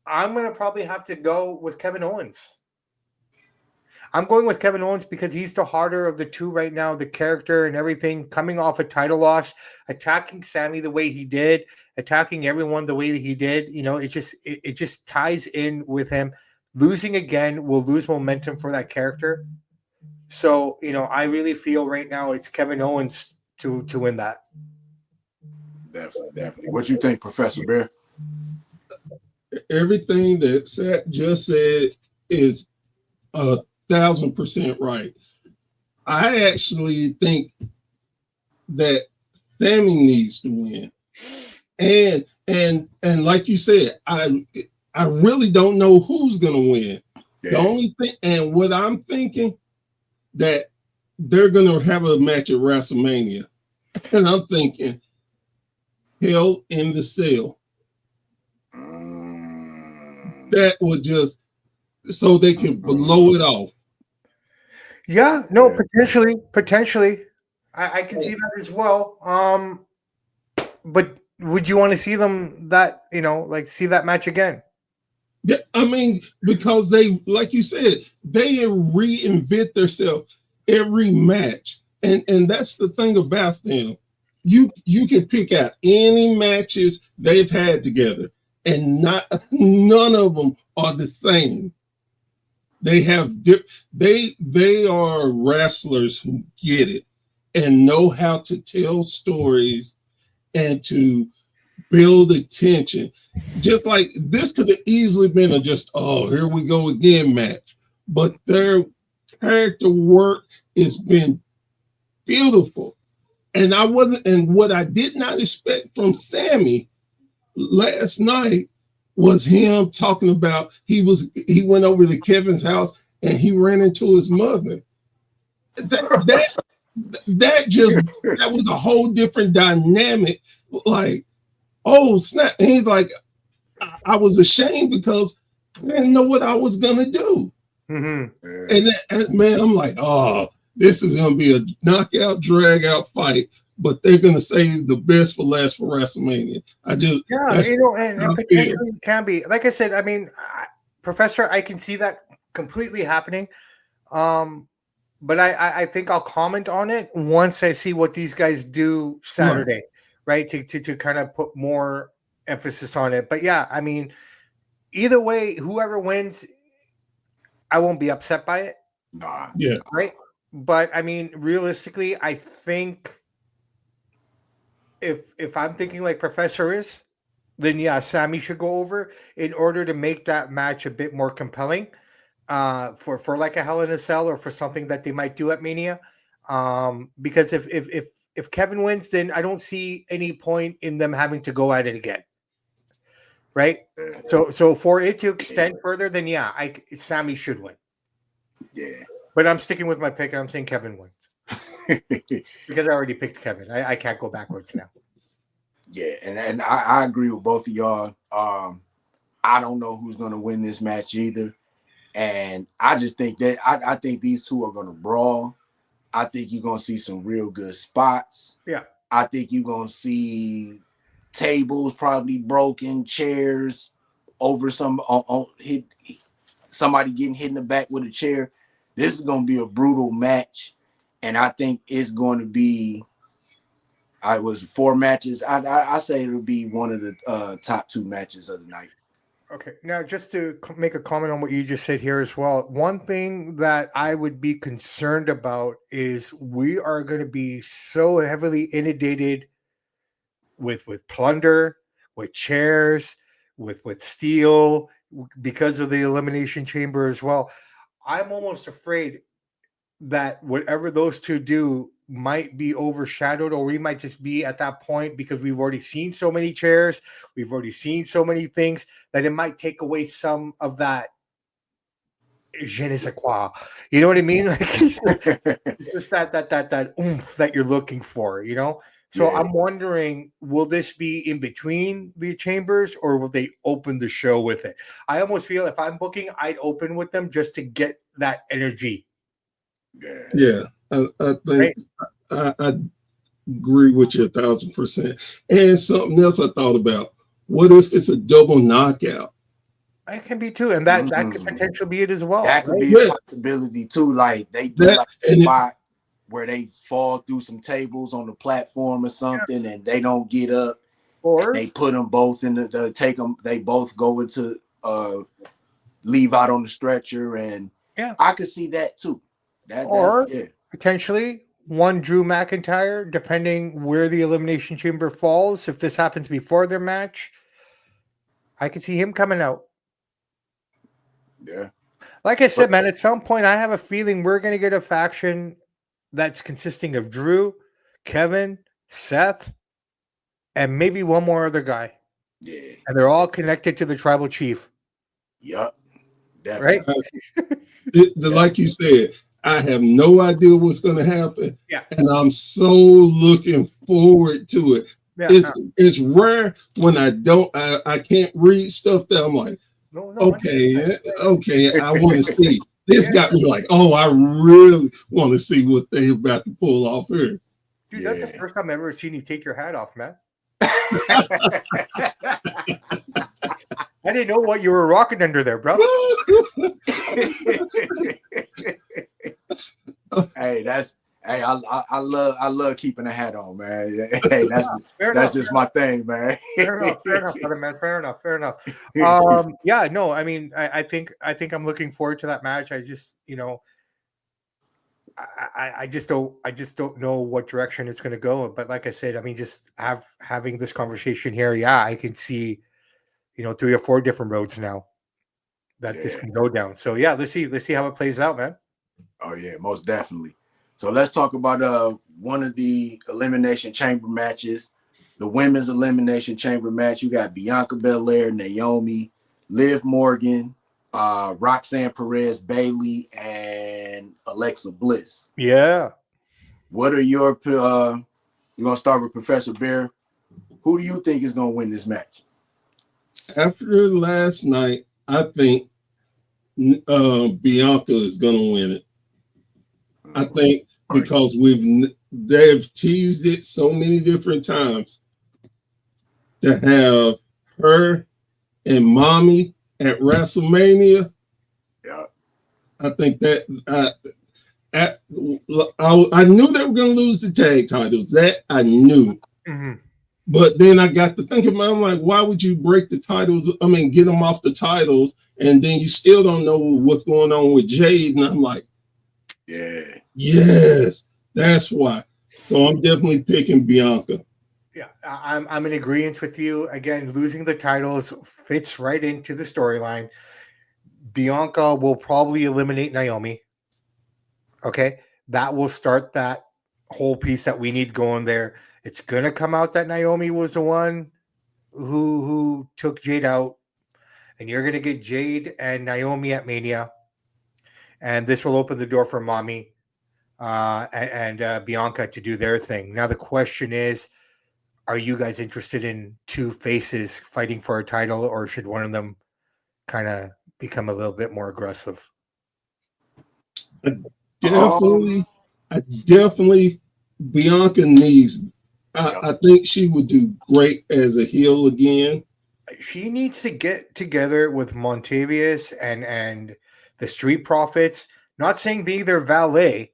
I'm going to probably have to go with Kevin Owens. I'm going with Kevin Owens because he's the harder of the two right now, the character and everything, coming off a title loss, attacking Sammy the way he did, attacking everyone the way that he did. It just ties in with him. Losing again will lose momentum for that character. So, I really feel right now it's Kevin Owens to win that. Definitely. What you think, Professor Bear? Everything that Seth just said is 1,000% right. I actually think that Sammy needs to win, and like you said, I really don't know who's gonna win. Yeah. The only thing, and what I'm thinking, that they're gonna have a match at WrestleMania, and I'm thinking Hell in the Cell. That would just, so they can blow it off. Yeah, no, potentially. I can see that as well. But would you want to see them see that match again? Yeah, I mean, because they, like you said, they reinvent themselves every match. And that's the thing about them. You can pick out any matches they've had together, and none of them are the same. They have they are wrestlers who get it and know how to tell stories and to build attention. Just like this could have easily been a just, oh, here we go again match. But their character work has been beautiful. And what I did not expect from Sammy last night was him talking about he went over to Kevin's house and he ran into his mother. That was a whole different dynamic. Like, oh snap! And he's like, I was ashamed because I didn't know what I was gonna do. Mm-hmm. And man, I'm like, oh, this is gonna be a knockout, drag out fight. But they're going to save the best for last for WrestleMania. And potentially it can be. Like I said, I mean, Professor, I can see that completely happening. But I think I'll comment on it once I see what these guys do Saturday, right? To kind of put more emphasis on it. But yeah, I mean, either way, whoever wins, I won't be upset by it. Nah. Yeah. Right. But I mean, realistically, I think if I'm thinking like Professor is, then yeah, Sammy should go over in order to make that match a bit more compelling, for like a Hell in a Cell or for something that they might do at Mania. Because if Kevin wins, then I don't see any point in them having to go at it again. right? So for it to extend further, then yeah, Sammy should win. Yeah. But I'm sticking with my pick. And I'm saying Kevin wins because I already picked Kevin. I can't go backwards now. Yeah, and I agree with both of y'all. I don't know who's gonna win this match either. And I just think that I think these two are gonna brawl. I think you're gonna see some real good spots. Yeah. I think you're gonna see tables probably broken, chairs over hit somebody getting hit in the back with a chair. This is gonna be a brutal match, and I think it's going to be. I was 4 matches. I say it'll be one of the top 2 matches of the night. Okay. Now, just to make a comment on what you just said here as well, one thing that I would be concerned about is we are going to be so heavily inundated with plunder, with chairs, with steel, because of the Elimination Chamber as well. I'm almost afraid that whatever those two do might be overshadowed, or we might just be at that point because we've already seen so many chairs, we've already seen so many things that it might take away some of that je ne sais quoi. You know what I mean? Like it's just that oomph that you're looking for, you know? So Yeah. I'm wondering, will this be in between the chambers or will they open the show with it? I almost feel if I'm booking, I'd open with them just to get that energy. Yeah, I think Right? I agree with you 1,000%. And something else I thought about: what if it's a double knockout? It can be too, and that could potentially be it as well. That could right? be a possibility too. Like they do That- like a and it- spot where they fall through some tables on the platform or something, and they don't get up. Or They put them both in the take them. They both go into leave out on the stretcher, and yeah, I could see that too. or yeah. potentially one Drew McIntyre, depending where the Elimination Chamber falls. If this happens before their match, I could see him coming out. Yeah. Like I said, man, at some point, I have a feeling we're going to get a faction that's consisting of Drew, Kevin, Seth, and maybe one more other guy. Yeah. And they're all connected to the tribal chief. Yup. Definitely. Right? Like you said, I have no idea what's going to happen. Yeah. And I'm so looking forward to it. Yeah, it's rare when I can't read stuff that I'm like, okay, I want to see. This got me like, oh, I really want to see what they're about to pull off here. Dude, that's the first time I've ever seen you take your hat off, man. I didn't know what you were rocking under there, bro. I love keeping a hat on, man. Hey, that's just my thing, man. Fair enough, brother, man. Fair enough. Yeah, no, I mean, I think I'm looking forward to that match. I just, I just don't know what direction it's going to go. But like I said, I mean, just having this conversation here, yeah, I can see, 3 or 4 different roads now that this can go down. So yeah, let's see how it plays out, man. Oh yeah, most definitely. So let's talk about one of the Elimination Chamber matches, the Women's Elimination Chamber match. You got Bianca Belair, Naomi, Liv Morgan, Roxanne Perez, Bayley, and Alexa Bliss. Yeah. What are your you're gonna start with Professor Bear? Who do you think is gonna win this match? After last night, I think Bianca is gonna win it. I think because they've teased it so many different times to have her and Mommy at WrestleMania. Yeah, I think that I knew they were going to lose the tag titles. That I knew. Mm-hmm. But then I got to thinking about, I'm like, why would you break the titles? I mean, get them off the titles, and then you still don't know what's going on with Jade. And I'm like, yes, that's why. So I'm definitely picking Bianca. Yeah, I'm in agreement with you. Again, losing the titles fits right into the storyline. Bianca will probably eliminate Naomi. Okay, that will start that whole piece that we need going there. It's gonna come out that Naomi was the one who took Jade out, and you're going to get Jade and Naomi at Mania, and this will open the door for Mommy and Bianca to do their thing. Now the question is, are you guys interested in two faces fighting for a title, or should one of them kind of become a little bit more aggressive? I definitely, Bianca needs. I think she would do great as a heel again. She needs to get together with Montavious and the Street Profits. Not saying being their valet.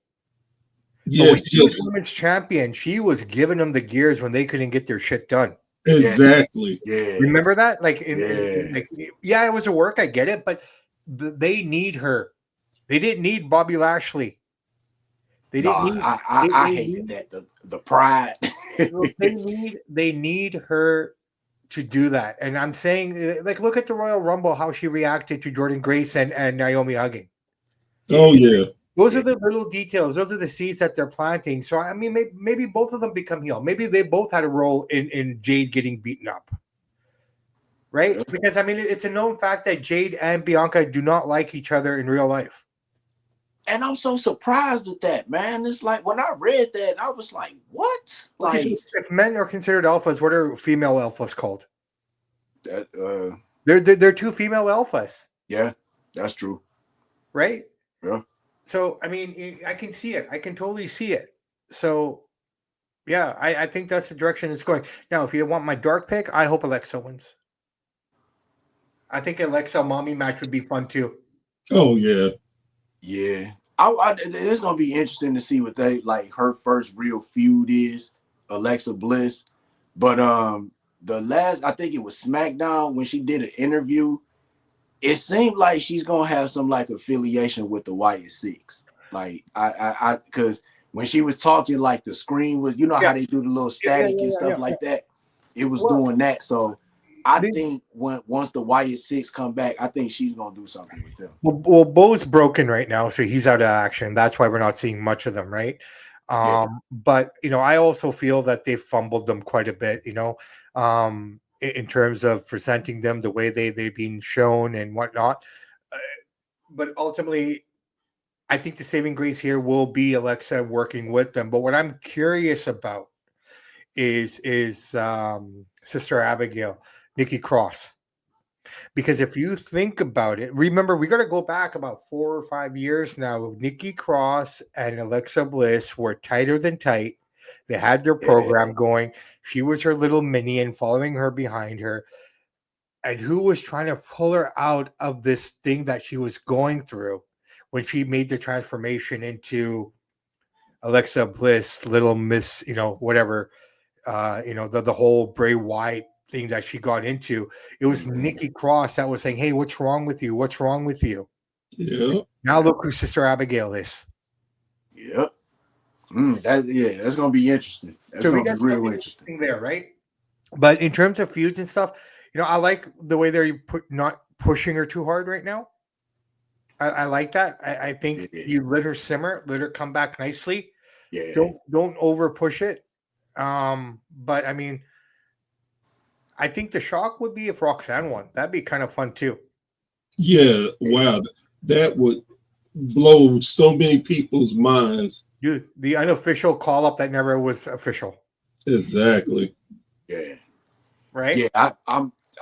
Yeah, when she was women's champion, she was giving them the gears when they couldn't get their shit done. Exactly. Yeah. Remember that? Yeah, it was a work. I get it, but they need her. They didn't need Bobby Lashley. They didn't need. I hated that the pride. they need her to do that. And I'm saying, like, look at the Royal Rumble, how she reacted to Jordan Grace and Naomi hugging. Oh yeah. Those are the little details. Those are the seeds that they're planting. So, I mean, maybe both of them become heel. Maybe they both had a role in Jade getting beaten up. Right? Yeah. Because, I mean, it's a known fact that Jade and Bianca do not like each other in real life. And I'm so surprised with that, man. It's like, when I read that, I was like, what? Like, if men are considered alphas, what are female alphas called? That, they're two female alphas. Yeah, that's true. Right? Yeah. So, I mean, I can see it. I can totally see it. So, yeah, I think that's the direction it's going. Now, if you want my dark pick, I hope Alexa wins. I think Alexa Mommy match would be fun, too. Oh, yeah. Yeah. It's going to be interesting to see what her first real feud is, Alexa Bliss. But the last, I think it was SmackDown, when she did an interview, it seemed like she's gonna have some like affiliation with the Wyatt Six. Like because when she was talking, like the screen was, how they do the little static and stuff like that. It was doing that. So I think once the Wyatt Six come back, I think she's gonna do something with them. Well, Bo's broken right now, so he's out of action. That's why we're not seeing much of them, right? But I also feel that they fumbled them quite a bit. In terms of presenting them the way they've been shown and whatnot. But ultimately, I think the saving grace here will be Alexa working with them. But what I'm curious about is Sister Abigail, Nikki Cross. Because if you think about it, remember, we got to go back about 4 or 5 years now. Nikki Cross and Alexa Bliss were tighter than tight. They had their program going. She was her little minion following her behind her. And who was trying to pull her out of this thing that she was going through when she made the transformation into Alexa Bliss, Little Miss, whatever, the whole Bray Wyatt thing that she got into. It was Nikki Cross that was saying, hey, what's wrong with you? What's wrong with you? Yeah. Now look who Sister Abigail is. Yep. That's gonna be interesting. That's gonna be real interesting there, right? But in terms of feuds and stuff, I like the way they're not pushing her too hard right now. I like that. I think you let her simmer, let her come back nicely. Yeah. Don't over push it. But I mean, I think the shock would be if Roxanne won. That'd be kind of fun too. Yeah. Wow. That would blow so many people's minds. Dude, the unofficial call up that never was official. Exactly. Yeah. Right? Yeah,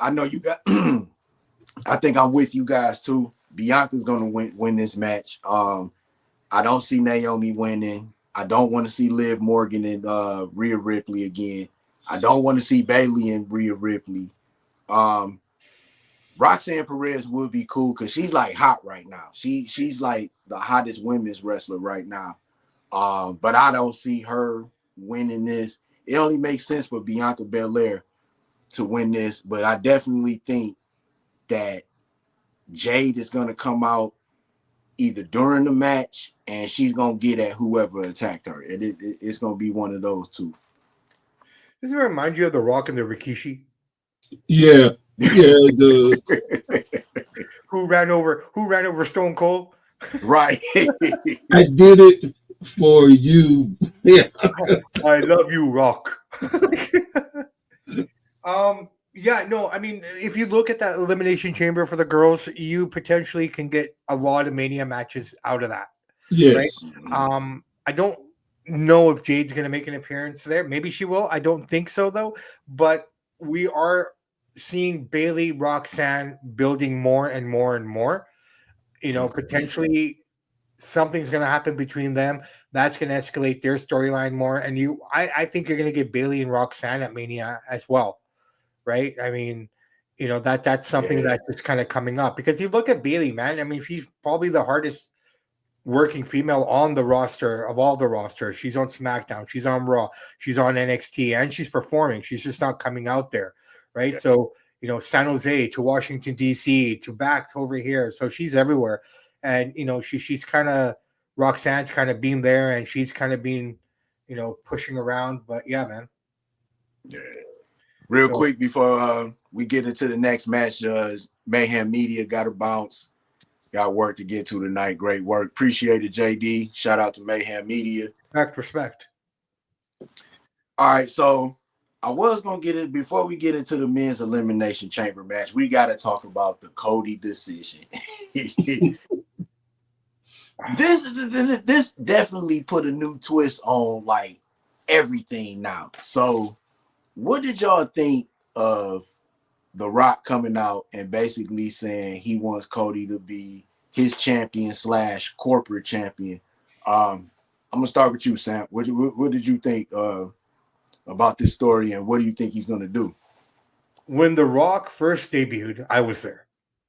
I know you got I think I'm with you guys too. Bianca's gonna win this match. I don't see Naomi winning. I don't want to see Liv Morgan and Rhea Ripley again. I don't want to see Bayley and Rhea Ripley. Roxanne Perez would be cool because she's like hot right now. She's like the hottest women's wrestler right now. But I don't see her winning this. It only makes sense for Bianca Belair to win this, but I definitely think that Jade is going to come out either during the match and she's going to get at whoever attacked her. It's going to be one of those two. Does it remind you of The Rock and the Rikishi? Yeah. Yeah, it does. Who ran over Stone Cold? Right. I did it for you. Yeah. I love you, Rock. Yeah, no, I mean, if you look at that Elimination Chamber for the girls, you potentially can get a lot of Mania matches out of that, right? Yes. I don't know if Jade's going to make an appearance there. Maybe she will. I don't think so, though. But we are seeing Bailey, Roxanne building more and more and more. Potentially something's going to happen between them. That's going to escalate their storyline more. And I think you're going to get Bailey and Roxanne at Mania as well, right? I mean, that's something that's just kind of coming up because you look at Bailey, man. I mean, she's probably the hardest working female on the roster of all the rosters. She's on SmackDown, she's on Raw, she's on NXT, and she's performing. She's just not coming out there, right? Yeah. So, San Jose to Washington, D.C. to back to over here. So she's everywhere. And, she's kind of, Roxanne's kind of being there and she's kind of being, pushing around. But yeah, man. Yeah. Real quick before we get into the next match, Mayhem Media got to bounce. Got work to get to tonight. Great work. Appreciate it, JD. Shout out to Mayhem Media. Respect. All right, so I was going to get it before we get into the men's Elimination Chamber match. We got to talk about the Cody decision. This definitely put a new twist on like everything now. So what did y'all think of The Rock coming out and basically saying he wants Cody to be his champion / corporate champion? I'm gonna start with you, Sam. What did you think about this story, and what do you think he's gonna do? When The Rock first debuted, I was there,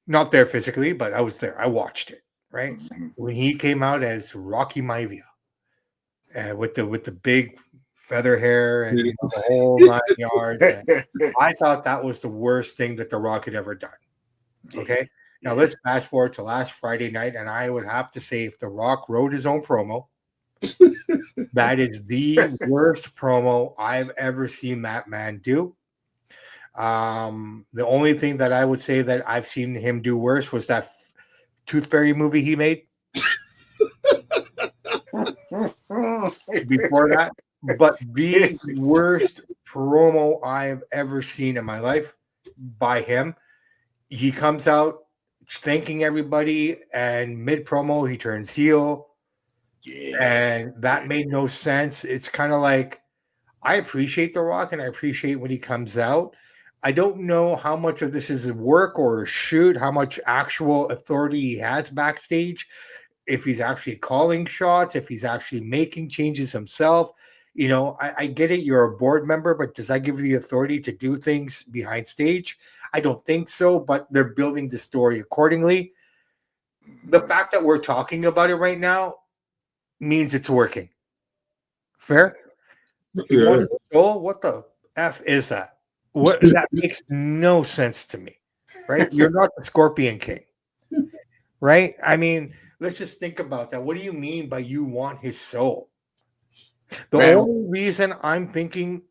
not there physically, but I was there. I watched it. Right when he came out as Rocky Maivia, with the big feather hair and the whole 9 yards. I thought that was the worst thing that The Rock had ever done. Okay. Now let's fast forward to last Friday night. And I would have to say, if The Rock wrote his own promo, that is the worst promo I've ever seen that man do. The only thing that I would say that I've seen him do worse was that Tooth Fairy movie he made before that. But the worst promo I've ever seen in my life by him. He comes out thanking everybody, and mid promo he turns heel. And that made no sense. It's kind of like, I appreciate The Rock and I appreciate when he comes out. I don't know how much of this is a work or a shoot, how much actual authority he has backstage, if he's actually calling shots, if he's actually making changes himself. I get it. You're a board member, but does that give you the authority to do things behind stage? I don't think so, but they're building the story accordingly. The fact that we're talking about it right now means it's working. Fair? Yeah. What the F is that? What that makes no sense to me, right? You're not the Scorpion King, right? I mean, let's just think about that. What do you mean by you want his soul? The only reason I'm thinking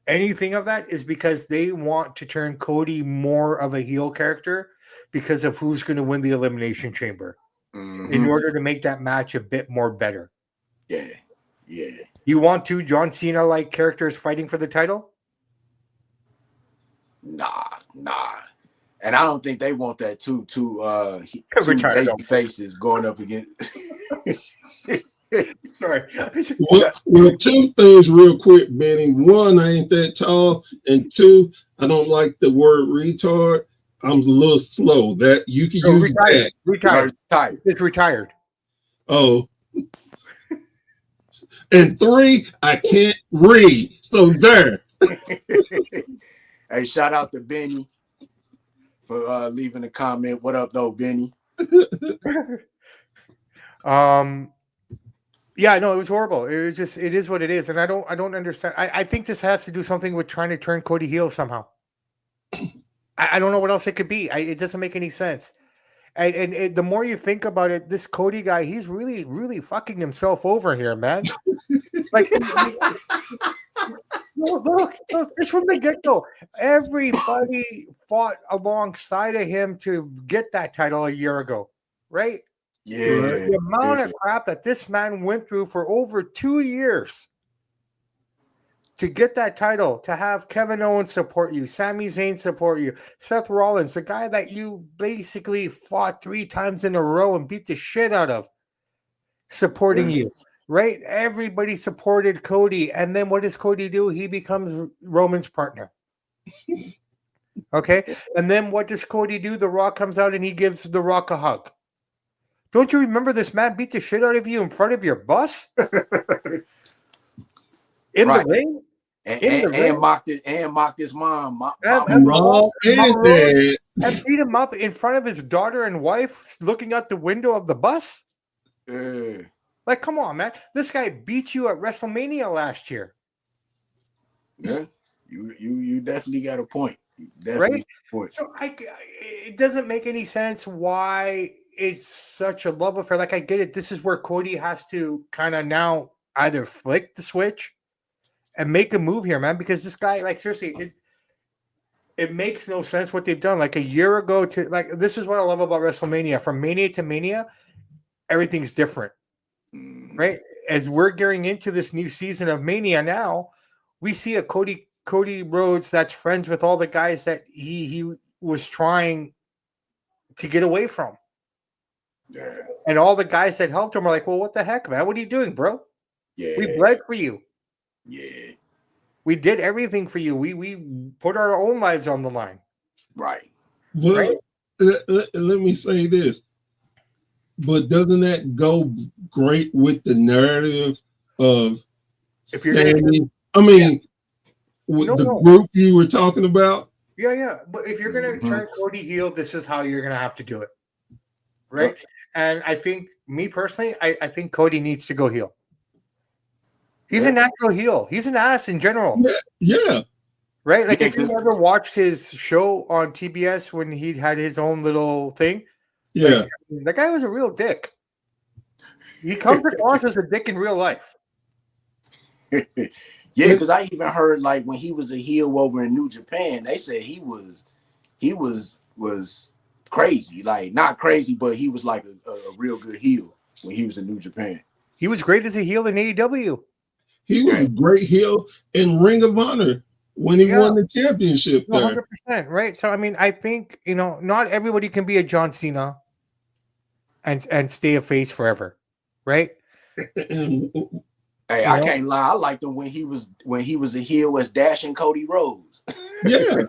anything of that is because they want to turn Cody more of a heel character because of who's going to win the Elimination Chamber in order to make that match a bit more better. Yeah. You want two John Cena-like characters fighting for the title? Nah. And I don't think they want that two baby faces going up against. Sorry. Well, two things real quick, Benny. One, I ain't that tall, and two, I don't like the word retard. I'm a little slow. That you can use that. Retired. It's retired. Oh. And three, I can't read. So there. Hey, shout out to Benny for leaving a comment. What up, though, Benny? Yeah, no, it was horrible. It is what it is, and I don't understand. I think this has to do something with trying to turn Cody heel somehow. I don't know what else it could be. It doesn't make any sense. And the more you think about it, this Cody guy, he's really, really fucking himself over here, man. Like, look, just from the get-go, everybody fought alongside of him to get that title a year ago, right? Yeah. The amount of crap that this man went through for over 2 years to get that title, to have Kevin Owens support you, Sami Zayn support you, Seth Rollins, the guy that you basically fought 3 times in a row and beat the shit out of, supporting you, right? Everybody supported Cody. And then what does Cody do? He becomes Roman's partner. Okay. And then what does Cody do? The Rock comes out and he gives The Rock a hug. Don't you remember this man beat the shit out of you in front of your bus? In the ring? And mocked his mom. Mom and dad. And beat him up in front of his daughter and wife looking out the window of the bus? Like, come on, man. This guy beat you at WrestleMania last year. Yeah, you definitely got a point. Definitely right? So it doesn't make any sense why it's such a love affair. Like, I get it. This is where Cody has to kind of now either flick the switch and make a move here, man, because this guy, like, seriously, it makes no sense what they've done. Like, a year ago to, like, this is what I love about WrestleMania. From Mania to Mania, everything's different, right? As we're gearing into this new season of Mania now, we see a Cody Rhodes that's friends with all the guys that he was trying to get away from. Yeah. And all the guys that helped him are like, well, what the heck, man? What are you doing, bro? Yeah. We bled for you. Yeah. We did everything for you. We put our own lives on the line. Right. Well, right? Let me say this. But doesn't that go great with the narrative of if you're Sammy? With the group you were talking about? Yeah. But if you're going to turn Cody heel, this is how you're going to have to do it. Right? Yep. And I think, me personally, I think Cody needs to go heel. He's a natural heel. He's an ass in general. Yeah. Right? Like, if you ever watched his show on TBS when he had his own little thing, like, that guy was a real dick. He comes across as a dick in real life. Yeah, because I even heard, like, when he was a heel over in New Japan, they said he was crazy. Like, not crazy, but he was like a real good heel when he was in New Japan. He was great as a heel in AEW. He was a great heel in Ring of Honor when he won the championship there. 100%, right? So, I mean, I think, not everybody can be a John Cena and stay a face forever, right? Hey, I can't lie. I liked him when he was a heel as Dashing Cody Rhodes. Yeah.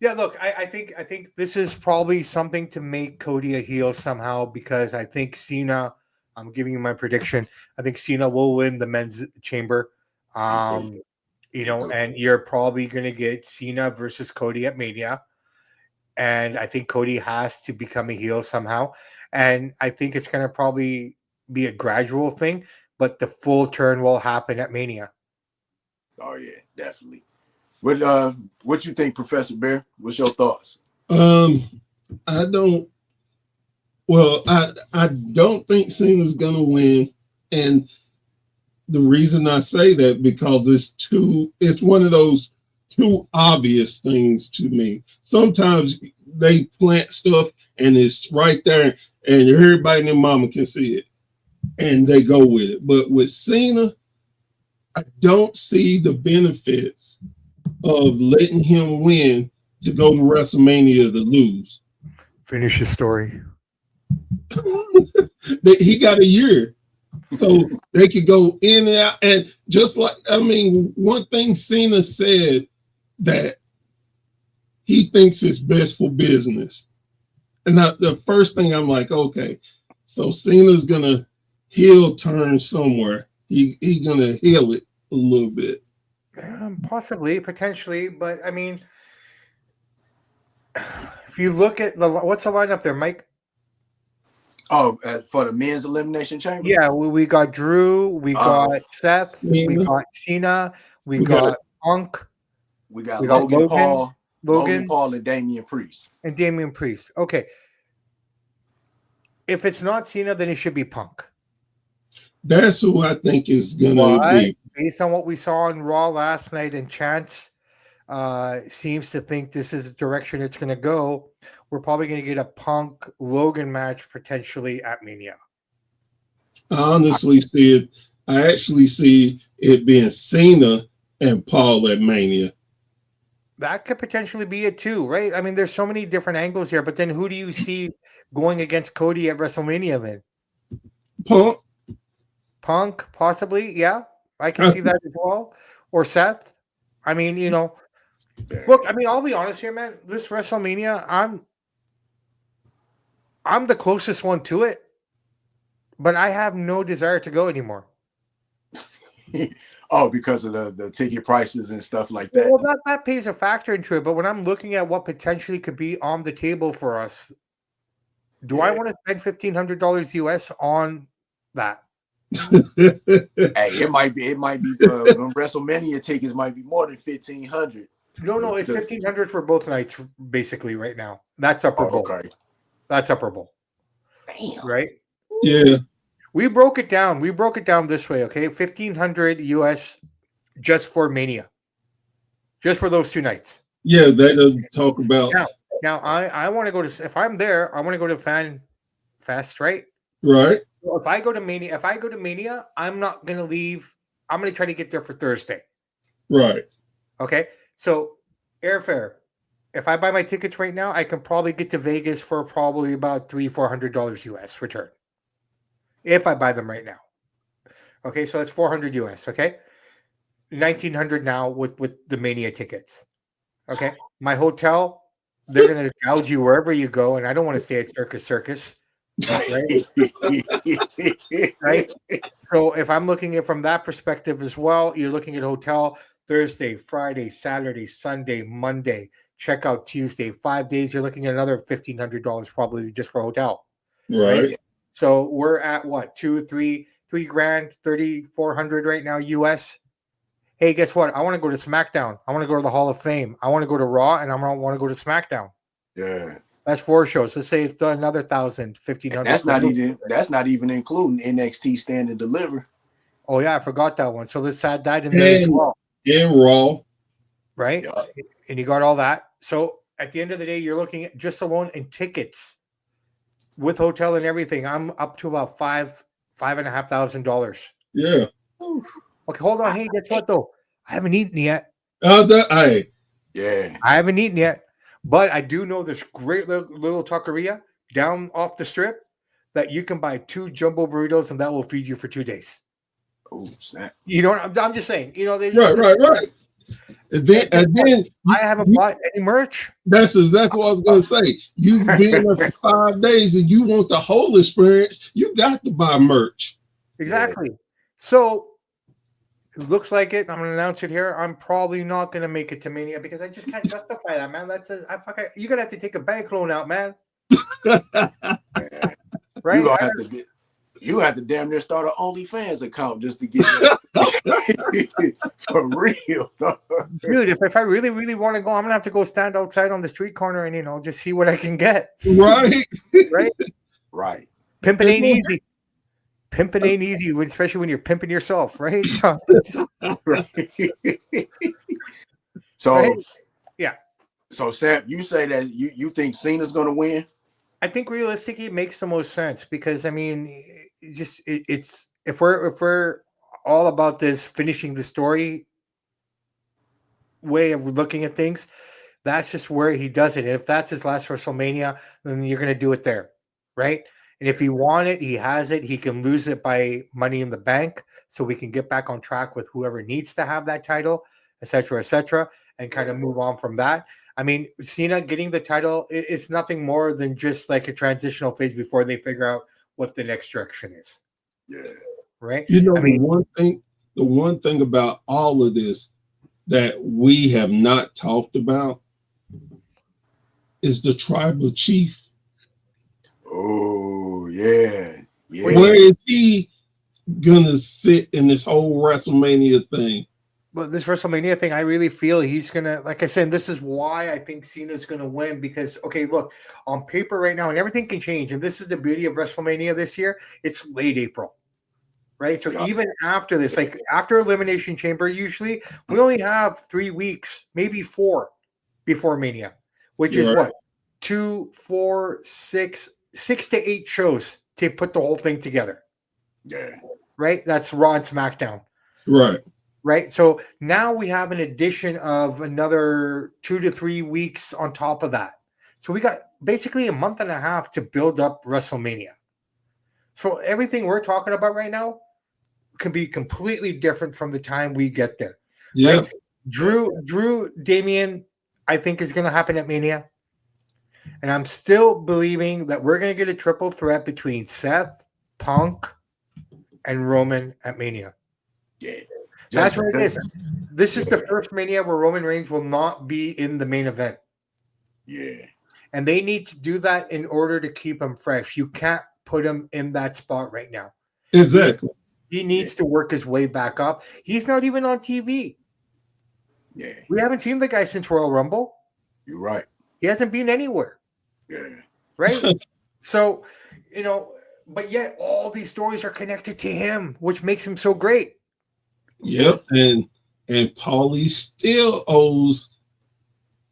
Yeah, look, I think this is probably something to make Cody a heel somehow, because I think Cena, I'm giving you my prediction, I think Cena will win the men's chamber. And you're probably going to get Cena versus Cody at Mania. And I think Cody has to become a heel somehow. And I think it's going to probably be a gradual thing, but the full turn will happen at Mania. Oh yeah, definitely. What you think, Professor Bear? What's your thoughts? I don't think Cena's gonna win, and the reason I say that because it's one of those too obvious things to me. Sometimes they plant stuff and it's right there, and everybody and their mama can see it, and they go with it. But with Cena, I don't see the benefits of letting him win to go to WrestleMania to lose. Finish your story. He got a year, so they could go in and out. And just like, one thing Cena said, that he thinks it's best for business. And the first thing I'm like, okay, so Cena's gonna heel turn somewhere. He's gonna heel it a little bit. Possibly, potentially, but I mean, if you look at what's the lineup there, Mike? Oh, for the men's elimination chamber? Yeah, we got Drew, we got Seth, we got Cena, we got Punk, we got Logan Paul, and Damian Priest. Okay. If it's not Cena, then it should be Punk. That's who I think is gonna be. Based on what we saw on Raw last night, and Chance seems to think this is the direction it's going to go, we're probably going to get a Punk Logan match potentially at Mania. I honestly see it I actually see it being Cena and Paul at Mania. That could potentially be it too, right? I mean, there's so many different angles here, but then who do you see going against Cody at WrestleMania then? Punk. Punk, possibly, yeah. I can I, see that as well. Or Seth. I mean, Yeah. look, I mean, I'll be honest here, man. This WrestleMania, I'm the closest one to it, but I have no desire to go anymore. Oh, because of the ticket prices and stuff like that. Well, that plays a factor into it, but when I'm looking at what potentially could be on the table for us, do I want to spend $1,500 US on that? Hey, it might be WrestleMania tickets might be more than 1,500. No, it's 1,500 for both nights, basically, right now. That's Upper Bowl. Okay. That's Upper Bowl. Damn. Right? yeah. We broke it down. We broke it down this way, okay? 1,500 US just for Mania. Just for those 2 nights. Yeah, that doesn't talk about. Now I want to go to, if I'm there, I want to go to Fan Fest, right? Right. If I go to Mania, I'm not gonna leave. I'm gonna try to get there for Thursday. Right. Okay. So airfare. If I buy my tickets right now, I can probably get to Vegas for probably about $300-400 US return. If I buy them right now. Okay, so that's 400 US. Okay. 1,900 now with the Mania tickets. Okay. My hotel, they're gonna gouge you wherever you go, and I don't want to stay at Circus. Right? Right? So if I'm looking at it from that perspective as well, you're looking at hotel Thursday, Friday, Saturday, Sunday, Monday, check out Tuesday, 5 days. You're looking at another $1,500 probably just for hotel. Right. So we're at what, $3 grand, 3,400 right now US. Hey, guess what? I want to go to SmackDown. I want to go to the Hall of Fame. I want to go to Raw, and I want to go to SmackDown. Yeah. That's 4 shows. Let's say it's another 1,000, 1,500. That's not even including NXT Stand and Deliver. Oh yeah, I forgot that one. So let's add that in there as well. And Raw. Right? Yeah. And you got all that. So at the end of the day, you're looking at just alone in tickets with hotel and everything. I'm up to about $5,500. Yeah. Okay, hold on. Hey, guess what though? I haven't eaten yet. Yeah. I haven't eaten yet. But I do know this great little taqueria down off the strip that you can buy 2 jumbo burritos and that will feed you for 2 days. Oh, snap. You know, I'm just saying, Right. And then I haven't bought any merch. That's exactly what I was going to say. You've been there for 5 days and you want the whole experience, you got to buy merch. Exactly. Yeah. So it looks like it. I'm going to announce it here. I'm probably not going to make it to Mania because I just can't justify that, man. You're going to have to take a bank loan out, man. Right? You have to damn near start an OnlyFans account just to get it. For real. Dude, if I really, really want to go, I'm going to have to go stand outside on the street corner and, just see what I can get. Right. Right. Pimping ain't easy. Pimping ain't easy, especially when you're pimping yourself, right? So, right? Yeah. So, Sam, you say that you think Cena's going to win? I think realistically it makes the most sense because I mean, it's if we're all about this finishing the story way of looking at things, that's just where he does it. And if that's his last WrestleMania, then you're going to do it there, right? And if he won it, he has it. He can lose it by Money in the Bank, so we can get back on track with whoever needs to have that title, et cetera, and kind of move on from that. I mean, Cena getting the title, it's nothing more than just like a transitional phase before they figure out what the next direction is. Yeah. Right? The one thing about all of this that we have not talked about is the tribal chief. Oh, yeah. Where is he gonna sit in this whole WrestleMania thing? But this WrestleMania thing, I really feel he's gonna, like I said, this is why I think Cena's gonna win because, okay, look, on paper right now, and everything can change, and this is the beauty of WrestleMania this year. It's late April, right? So even after this, like after Elimination Chamber, usually we only have 3 weeks, maybe 4, before Mania, which is what 2, 4, 6 to 8 shows to put the whole thing together. Yeah. right? That's Raw and SmackDown. Right. Right. So now we have an addition of another 2 to 3 weeks on top of that. So we got basically a month and a half to build up WrestleMania. So everything we're talking about right now can be completely different from the time we get there. Yeah. Right? Drew, Damian, I think is going to happen at Mania. And I'm still believing that we're going to get a triple threat between Seth, Punk, and Roman at Mania. Yeah. That's what it is. This is the first Mania where Roman Reigns will not be in the main event. Yeah. And they need to do that in order to keep him fresh. You can't put him in that spot right now. Exactly. He needs to work his way back up. He's not even on TV. Yeah. We haven't seen the guy since Royal Rumble. You're right. He hasn't been anywhere. Yeah. Right? So, but yet all these stories are connected to him, which makes him so great. Yep. And Paulie still owes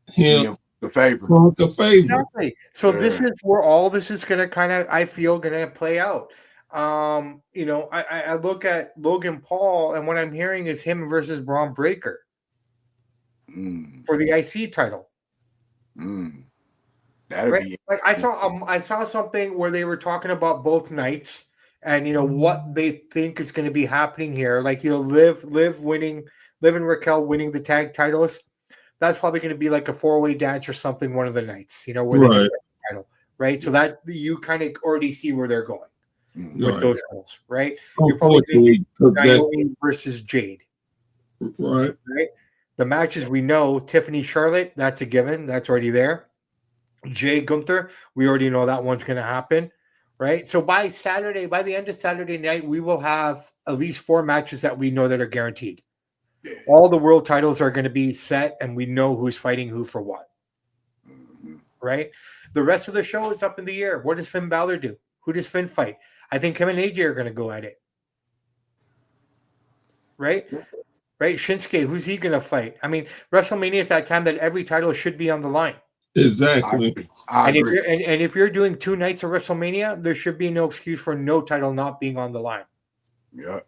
him the favor. a favor. Exactly. So this is where all this is going to kind of, I feel, going to play out. I look at Logan Paul, and what I'm hearing is him versus Braun Breaker for the IC title. That'd be like I saw something where they were talking about both nights and what they think is going to be happening here. Like Liv and Raquel winning the tag titles. That's probably going to be like a 4-way dance or something one of the nights. Where they get the title, right? So that you kind of already see where they're going with those goals, right? You're probably going to Naomi versus Jade, right? The matches we know: Tiffany Charlotte, that's a given. That's already there. Jay Gunther, we already know that one's going to happen, right? So by the end of Saturday night, we will have at least 4 matches that we know that are guaranteed. Yeah. All the world titles are going to be set, and we know who's fighting who for what, right? The rest of the show is up in the air. What does Finn Balor do? Who does Finn fight? I think him and AJ are going to go at it, right? Right? Shinsuke, who's he going to fight? I mean, WrestleMania is that time that every title should be on the line. Exactly. I agree. If you're doing 2 nights of WrestleMania, there should be no excuse for no title not being on the line. Yeah,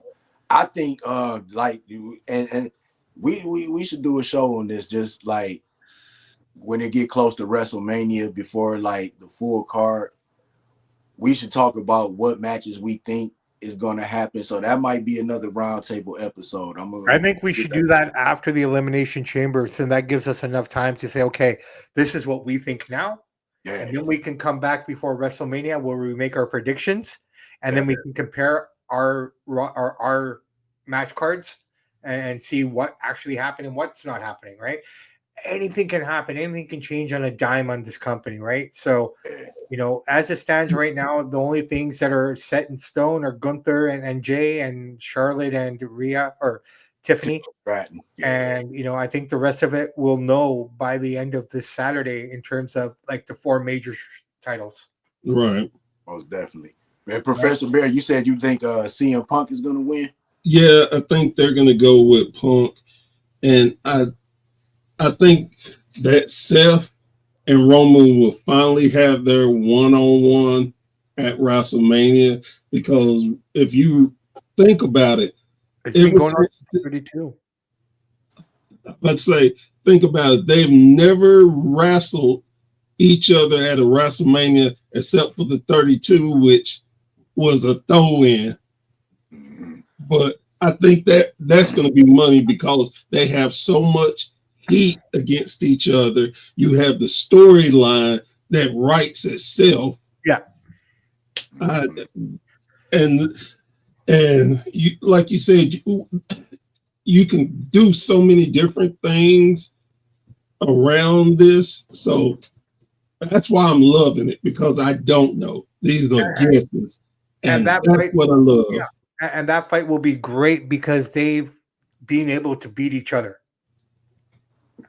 I think and we should do a show on this, just like when it get close to WrestleMania, before like the full card. We should talk about what matches we think is going to happen. So that might be another roundtable episode. I think we should do that after the Elimination Chamber, so that gives us enough time to say, okay, this is what we think now. Yeah. And then we can come back before WrestleMania where we make our predictions, and then we can compare our match cards and see what actually happened and what's not happening, right? Anything can happen. Anything can change on a dime on this company, right? So, as it stands right now, the only things that are set in stone are Gunther and Jay and Charlotte and Rhea or Tiffany. Right. And, I think the rest of it we'll know by the end of this Saturday in terms of like the 4 major titles. Right. Most definitely. And Professor Bear, you said you think CM Punk is going to win? Yeah, I think they're going to go with Punk. And I think that Seth and Roman will finally have their one-on-one at WrestleMania, because if you think about it, it's been going on since 32. Let's say, think about it. They've never wrestled each other at a WrestleMania except for the 32, which was a throw-in. But I think that's going to be money because they have so much heat against each other. You have the storyline that writes itself. Yeah. And you, like you said, you can do so many different things around this. So that's why I'm loving it, because I don't know. These are guesses. And that's what I love. Yeah. And that fight will be great because they've been able to beat each other.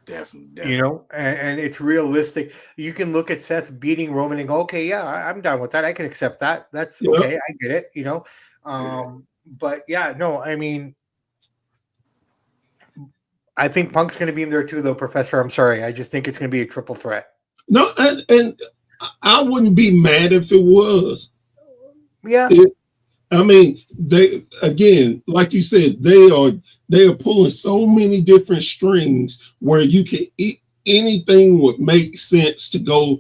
Definitely. And it's realistic. You can look at Seth beating Roman and go, okay, yeah, I'm down with that. I can accept that. That's okay. I get it, But yeah, no, I mean, I think Punk's going to be in there too, though, Professor. I'm sorry. I just think it's going to be a triple threat. No, and I wouldn't be mad if it was. Yeah. I mean, they again, like you said, they are pulling so many different strings where you can anything would make sense to go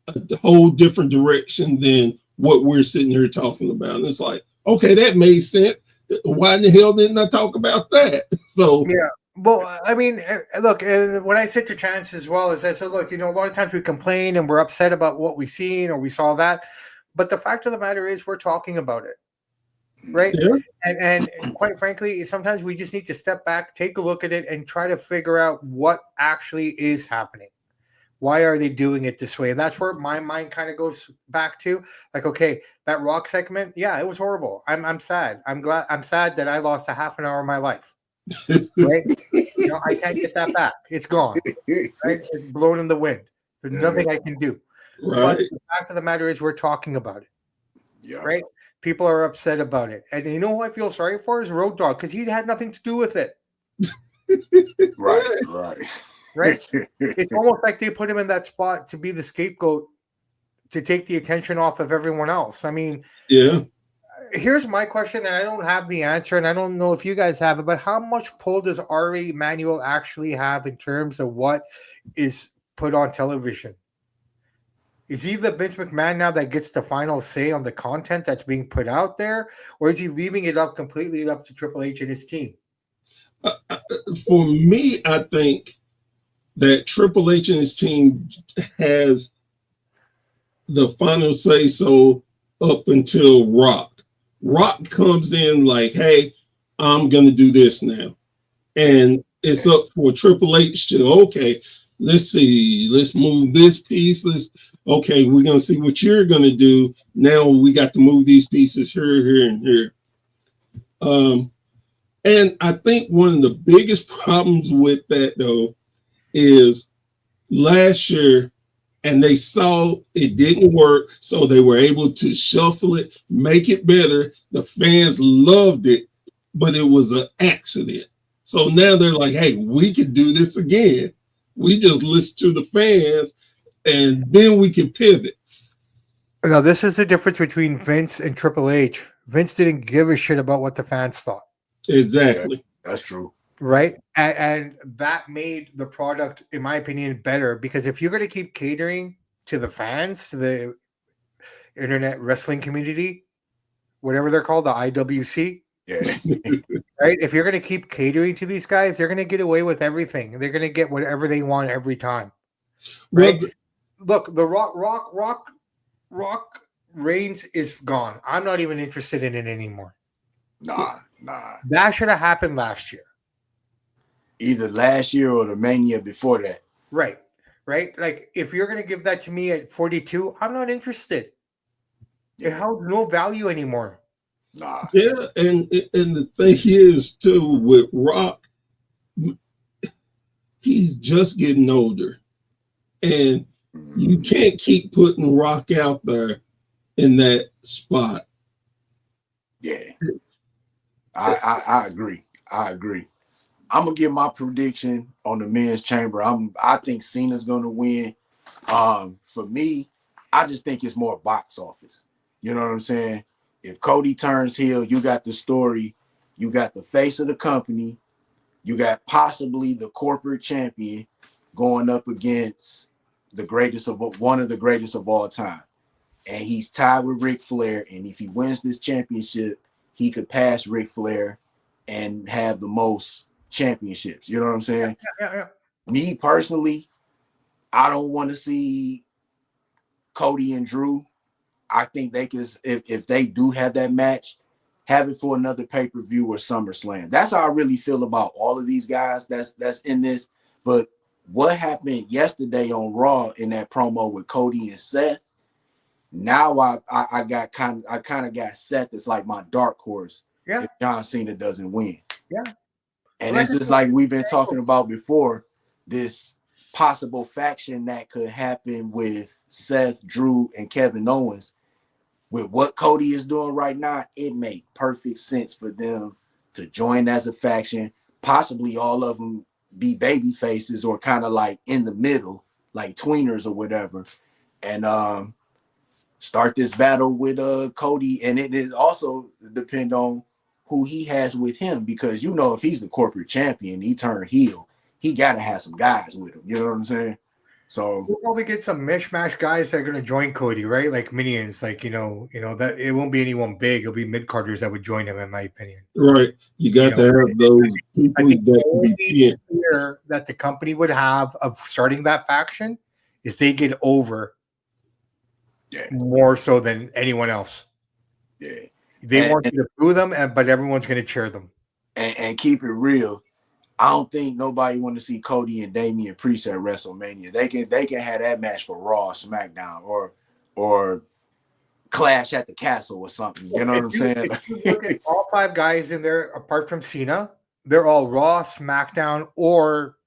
a whole different direction than what we're sitting here talking about. And it's like, okay, that made sense. Why in the hell didn't I talk about that? So Yeah. Well, I mean, look, and when I said to Chance as well, is I said, look, a lot of times we complain and we're upset about what we've seen or we saw that. But the fact of the matter is we're talking about it. Right. yeah, And quite frankly, sometimes we just need to step back, take a look at it, and try to figure out what actually is happening. Why are they doing it this way? And that's where my mind kind of goes back to, like, okay, that Rock segment, yeah, it was horrible. I'm sad. I'm sad that I lost a half an hour of my life. Right? I can't get that back. It's gone. Right? It's blown in the wind. There's nothing I can do. right. But the fact of the matter is we're talking about it. Yeah. Right? People are upset about it. And you know who I feel sorry for is Road Dogg, because he had nothing to do with it. Right. Right? It's almost like they put him in that spot to be the scapegoat to take the attention off of everyone else. I mean, Yeah. here's my question, and I don't have the answer, and I don't know if you guys have it, but how much pull does Ari Emanuel actually have in terms of what is put on television? Is he the Vince McMahon now that gets the final say on the content that's being put out there, or is he leaving it up completely up to Triple H and his team? For me, I think that Triple H and his team has the final say so up until Rock. Rock comes in like, hey, I'm going to do this now. And it's up for Triple H to, okay, let's see, let's move this piece. Okay, we're going to see what you're going to do. Now we got to move these pieces here, and here. And I think one of the biggest problems with that, though, is last year, and they saw it didn't work, so they were able to shuffle it, make it better. The fans loved it, but it was an accident. So now they're like, hey, we can do this again. We just listen to the fans, and then we can pivot. Now, this is the difference between Vince and Triple H. Vince didn't give a shit about what the fans thought. Exactly. Yeah, that's true. Right. And that made the product, in my opinion, better, because if you're going to keep catering to the fans, to the internet wrestling community, whatever they're called, the IWC. Yeah. Right. If you're going to keep catering to these guys, they're going to get away with everything. They're going to get whatever they want every time. Right. Well, look, the Rock Reigns is gone. I'm not even interested in it anymore. Nah. That should have happened last year. Either last year or the Mania before that. Right. Like, if you're going to give that to me at 42, I'm not interested. It held no value anymore. Nah. Yeah, and the thing is, too, with Rock, he's just getting older. And you can't keep putting Rock out there in that spot. Yeah. I agree. I'm gonna give my prediction on the men's chamber. I think Cena's gonna win. For me, I just think it's more box office. You know what I'm saying? If Cody turns heel, you got the story, you got the face of the company, you got possibly the corporate champion going up against one of the greatest of all time. And he's tied with Ric Flair. And if he wins this championship, he could pass Ric Flair and have the most championships. You know what I'm saying? Yeah. Me personally, I don't want to see Cody and Drew. I think they can, if they do have that match, have it for another pay-per-view or SummerSlam. That's how I really feel about all of these guys that's in this. But what happened yesterday on Raw in that promo with Cody and Seth, now I kind of got Seth as like my dark horse. Yeah. If John Cena doesn't win. Yeah. And it's just like we've been talking about before, this possible faction that could happen with Seth, Drew, and Kevin Owens. With what Cody is doing right now, it makes perfect sense for them to join as a faction, possibly all of them be baby faces or kind of like in the middle, like tweeners or whatever. And start this battle with Cody, and it also depend on who he has with him, because you know if he's the corporate champion, he turned heel, he got to have some guys with him. You know what I'm saying? So we'll probably get some mishmash guys that are going to join Cody, right? Like minions, like you know that it won't be anyone big. It'll be mid carders that would join him, in my opinion. Right. You got to have those people I think that the can be only fear that the company would have of starting that faction is they get over more so than anyone else. Yeah. They want you to boo them, but everyone's going to cheer them. And keep it real, I don't think nobody want to see Cody and Damian Priest at WrestleMania. They can have that match for Raw, SmackDown, or Clash at the Castle or something. You know what I'm saying? If you look at all 5 guys in there, apart from Cena, they're all Raw, SmackDown, or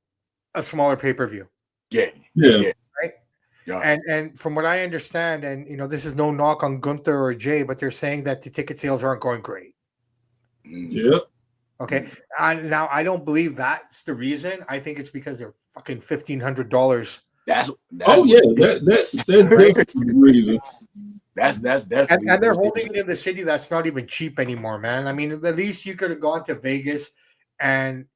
a smaller pay-per-view. Yeah. Right? Yeah. And from what I understand, and you know, this is no knock on Gunther or Jay, but they're saying that the ticket sales aren't going great. Yep. Okay. Now I don't believe that's the reason. I think it's because they're fucking $1,500. That's that's definitely the reason. That's definitely, and they're holding it in the city that's not even cheap anymore, man. I mean, at least you could have gone to Vegas and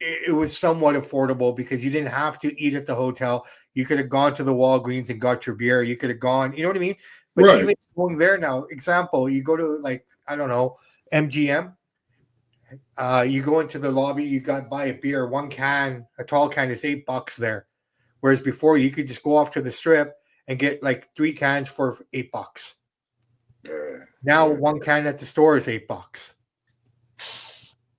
it was somewhat affordable because you didn't have to eat at the hotel. You could have gone to the Walgreens and got your beer. You could have gone, you know what I mean? But even going there now, example, you go to like, I don't know, MGM. You go into the lobby, you got buy a beer, one can, a tall can is $8 there. Whereas before you could just go off to the strip and get like 3 cans for $8. Now one can at the store is $8.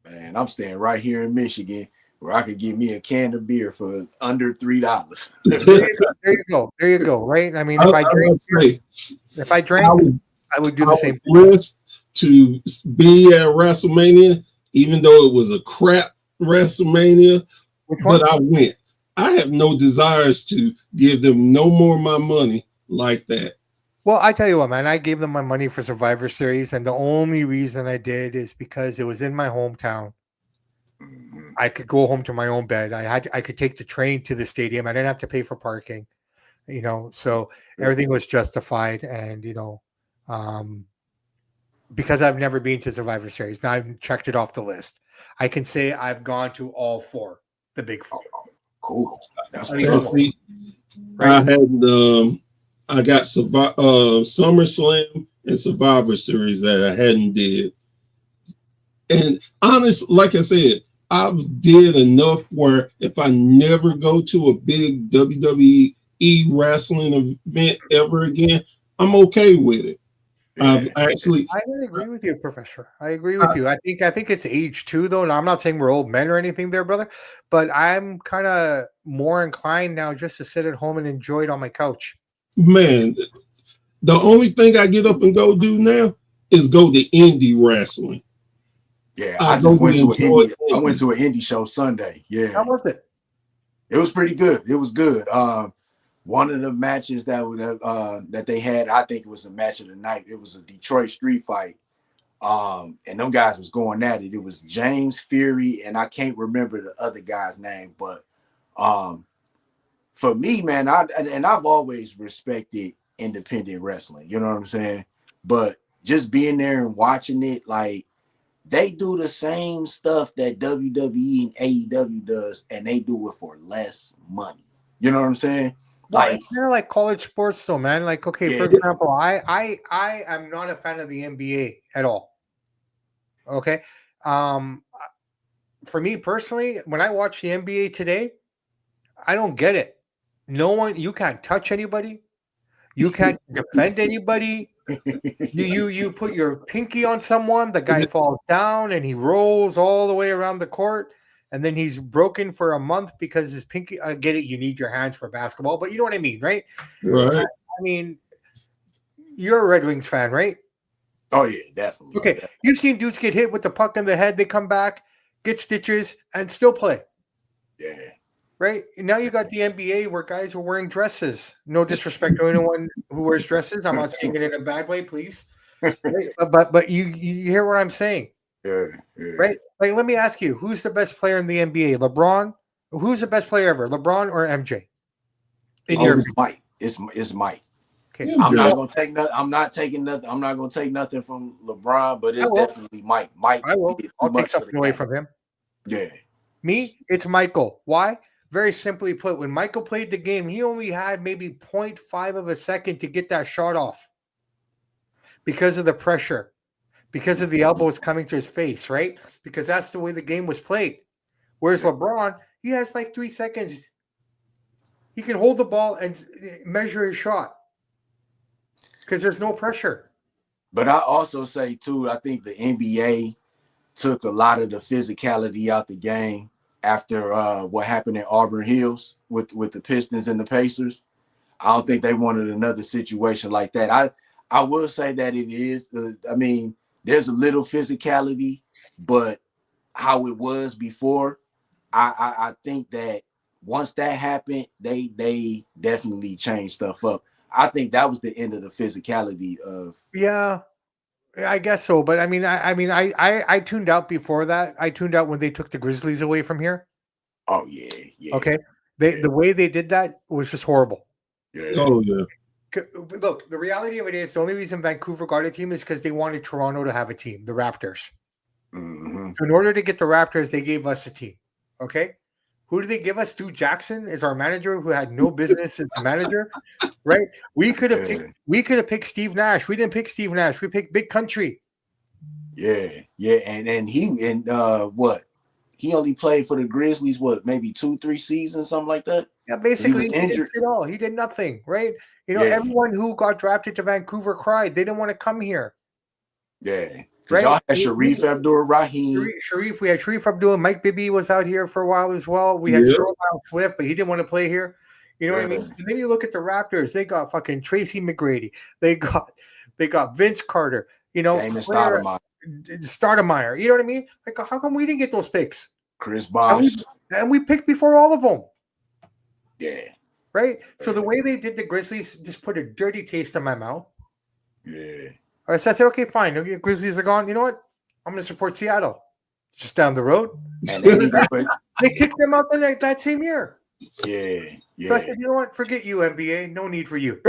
Man, I'm staying right here in Michigan where I could get me a can of beer for under $3. There you go. Right? I mean, if I drank, I would do the same thing. To be at WrestleMania, even though it was a crap WrestleMania, but I went. I have no desires to give them no more of my money like that. Well, I tell you what, man, I gave them my money for Survivor Series, and the only reason I did is because it was in my hometown. I could go home to my own bed. I could take the train to the stadium. I didn't have to pay for parking, you know, so everything was justified. And, you know, because I've never been to Survivor Series, now I've checked it off the list. I can say I've gone to all 4, the big 4. Cool. That's right. I got SummerSlam and Survivor Series that I hadn't did. And honest, like I said, I've did enough where if I never go to a big WWE wrestling event ever again, I'm okay with it. I agree with you, Professor. I agree with you. I think it's age too, though. And I'm not saying we're old men or anything there, brother, but I'm kind of more inclined now just to sit at home and enjoy it on my couch. Man, the only thing I get up and go do now is go to indie wrestling. Yeah, I went to an indie show Sunday. Yeah. How was it? It was pretty good. It was good. One of the matches that they had, I think it was the match of the night. It was a Detroit street fight. And them guys was going at it. It was James Fury, and I can't remember the other guy's name, but for me, man, I've always respected independent wrestling. You know what I'm saying? But just being there and watching it, like, they do the same stuff that WWE and AEW does, and they do it for less money. You know what I'm saying? Like, it's kind of like college sports, though, man. Like, okay, for example, I am not a fan of the NBA at all. Okay, for me personally, when I watch the NBA today, I don't get it. You can't touch anybody. You can't defend anybody. You put your pinky on someone, the guy falls down and he rolls all the way around the court, and then he's broken for a month because his pinky. I get it, you need your hands for basketball, but you know what I mean, right? Right. I mean, you're a Red Wings fan, right? Oh yeah, definitely. Okay, definitely. You've seen dudes get hit with the puck in the head, they come back, get stitches, and still play. Yeah. Right now, you got the NBA where guys are wearing dresses. No disrespect to anyone who wears dresses. I'm not saying it in a bad way, please. Right? But you hear what I'm saying, yeah. Right? Like, let me ask you, who's the best player in the NBA? LeBron? Who's the best player ever, LeBron or MJ? It's Mike. It's Mike. Okay. I'm not gonna take nothing. I'm not taking nothing. I'm not gonna take nothing from LeBron, but it's definitely Mike. Mike I will. did too I'll take much for something the away game. from him. Yeah. Me, it's Michael. Why? Very simply put, when Michael played the game, he only had maybe 0.5 of a second to get that shot off because of the pressure, because of the elbows coming to his face, right? Because that's the way the game was played. Whereas LeBron, he has like 3 seconds. He can hold the ball and measure his shot because there's no pressure. But I also say too, I think the NBA took a lot of the physicality out the game after what happened at Auburn Hills with the Pistons and the Pacers. I don't think they wanted another situation like that. I will say that it is. I mean, there's a little physicality, but how it was before, I think that once that happened, they definitely changed stuff up. I think that was the end of the physicality of. Yeah, I guess so. But I tuned out before that. I tuned out when they took the Grizzlies away from here. Oh yeah. Okay. The way they did that was just horrible. Yeah. Oh yeah. Look, the reality of it is the only reason Vancouver got a team is because they wanted Toronto to have a team, the Raptors. Mm-hmm. So in order to get the Raptors, they gave us a team. Okay. Who did they give us? Stu Jackson is our manager who had no business as a manager, right? We could have picked Steve Nash. We didn't pick Steve Nash. We picked Big Country. Yeah, and what? He only played for the Grizzlies, what, maybe 2-3 seasons, something like that? Yeah, basically he was injured. He did all. He did nothing, right? Everyone who got drafted to Vancouver cried. They didn't want to come here. Yeah. Right? Y'all had Sharif Abdul-Rahim. Sharif, we had Sharif Abdul. Mike Bibby was out here for a while as well. We had Sherlock Swift, but he didn't want to play here. You know what I mean? And then you look at the Raptors. They got fucking Tracy McGrady. They got Vince Carter. Damon Stoudemire. Stoudemire. You know what I mean? Like, how come we didn't get those picks? Chris Bosh. And we picked before all of them. Yeah. Right? So the way they did the Grizzlies just put a dirty taste in my mouth. Yeah. So I said, okay, fine. The Grizzlies are gone. You know what? I'm going to support Seattle. Just down the road. And they kicked them out that same year. Yeah. So I said, you know what? Forget you, NBA. No need for you.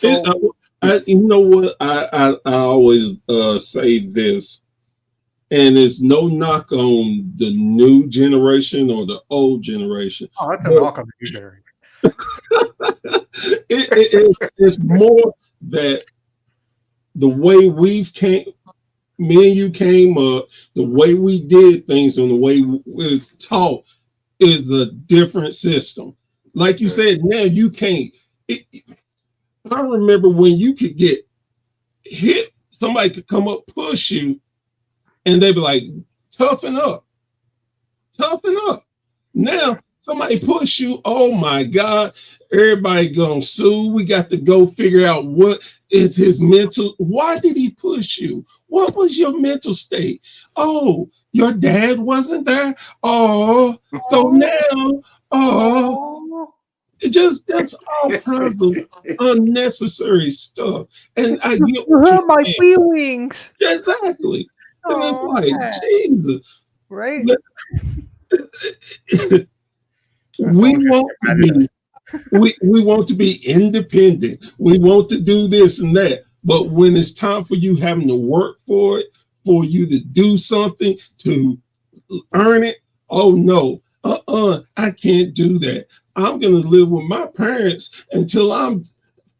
You know what? I always say this, and it's no knock on the new generation or the old generation. Oh, that's a knock on the new generation. It's more that the way me and you came up, the way we did things and the way we taught is a different system. Like you said, now you can't. I remember when you could get hit, somebody could come up, push you, and they'd be like, toughen up. Now, somebody push you, oh my God, everybody gonna sue. We got to go figure out what is his mental. Why did he push you? What was your mental state? Oh, your dad wasn't there? Oh, so now, that's all kinds of unnecessary stuff. And I get what hurt my feelings. Exactly. And it's like, Jesus. Right? We want to be independent. We want to do this and that. But when it's time for you having to work for it, for you to do something, to earn it, oh no, I can't do that. I'm going to live with my parents until I'm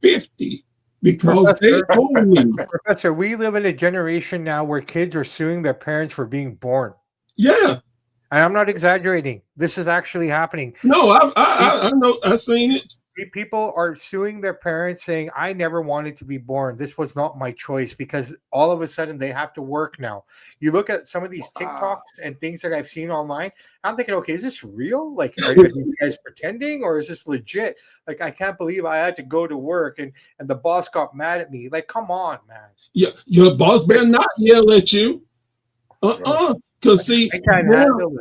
50 because they own me. Professor, we live in a generation now where kids are suing their parents for being born. Yeah. And I'm not exaggerating. This is actually happening. No, I know. I've seen it. People are suing their parents saying, I never wanted to be born. This was not my choice, because all of a sudden they have to work now. You look at some of these TikToks and things that I've seen online. I'm thinking, okay, is this real? Like, are these guys pretending, or is this legit? Like, I can't believe I had to go to work and the boss got mad at me. Like, come on, man. Yeah, your boss better not yell at you. Because see,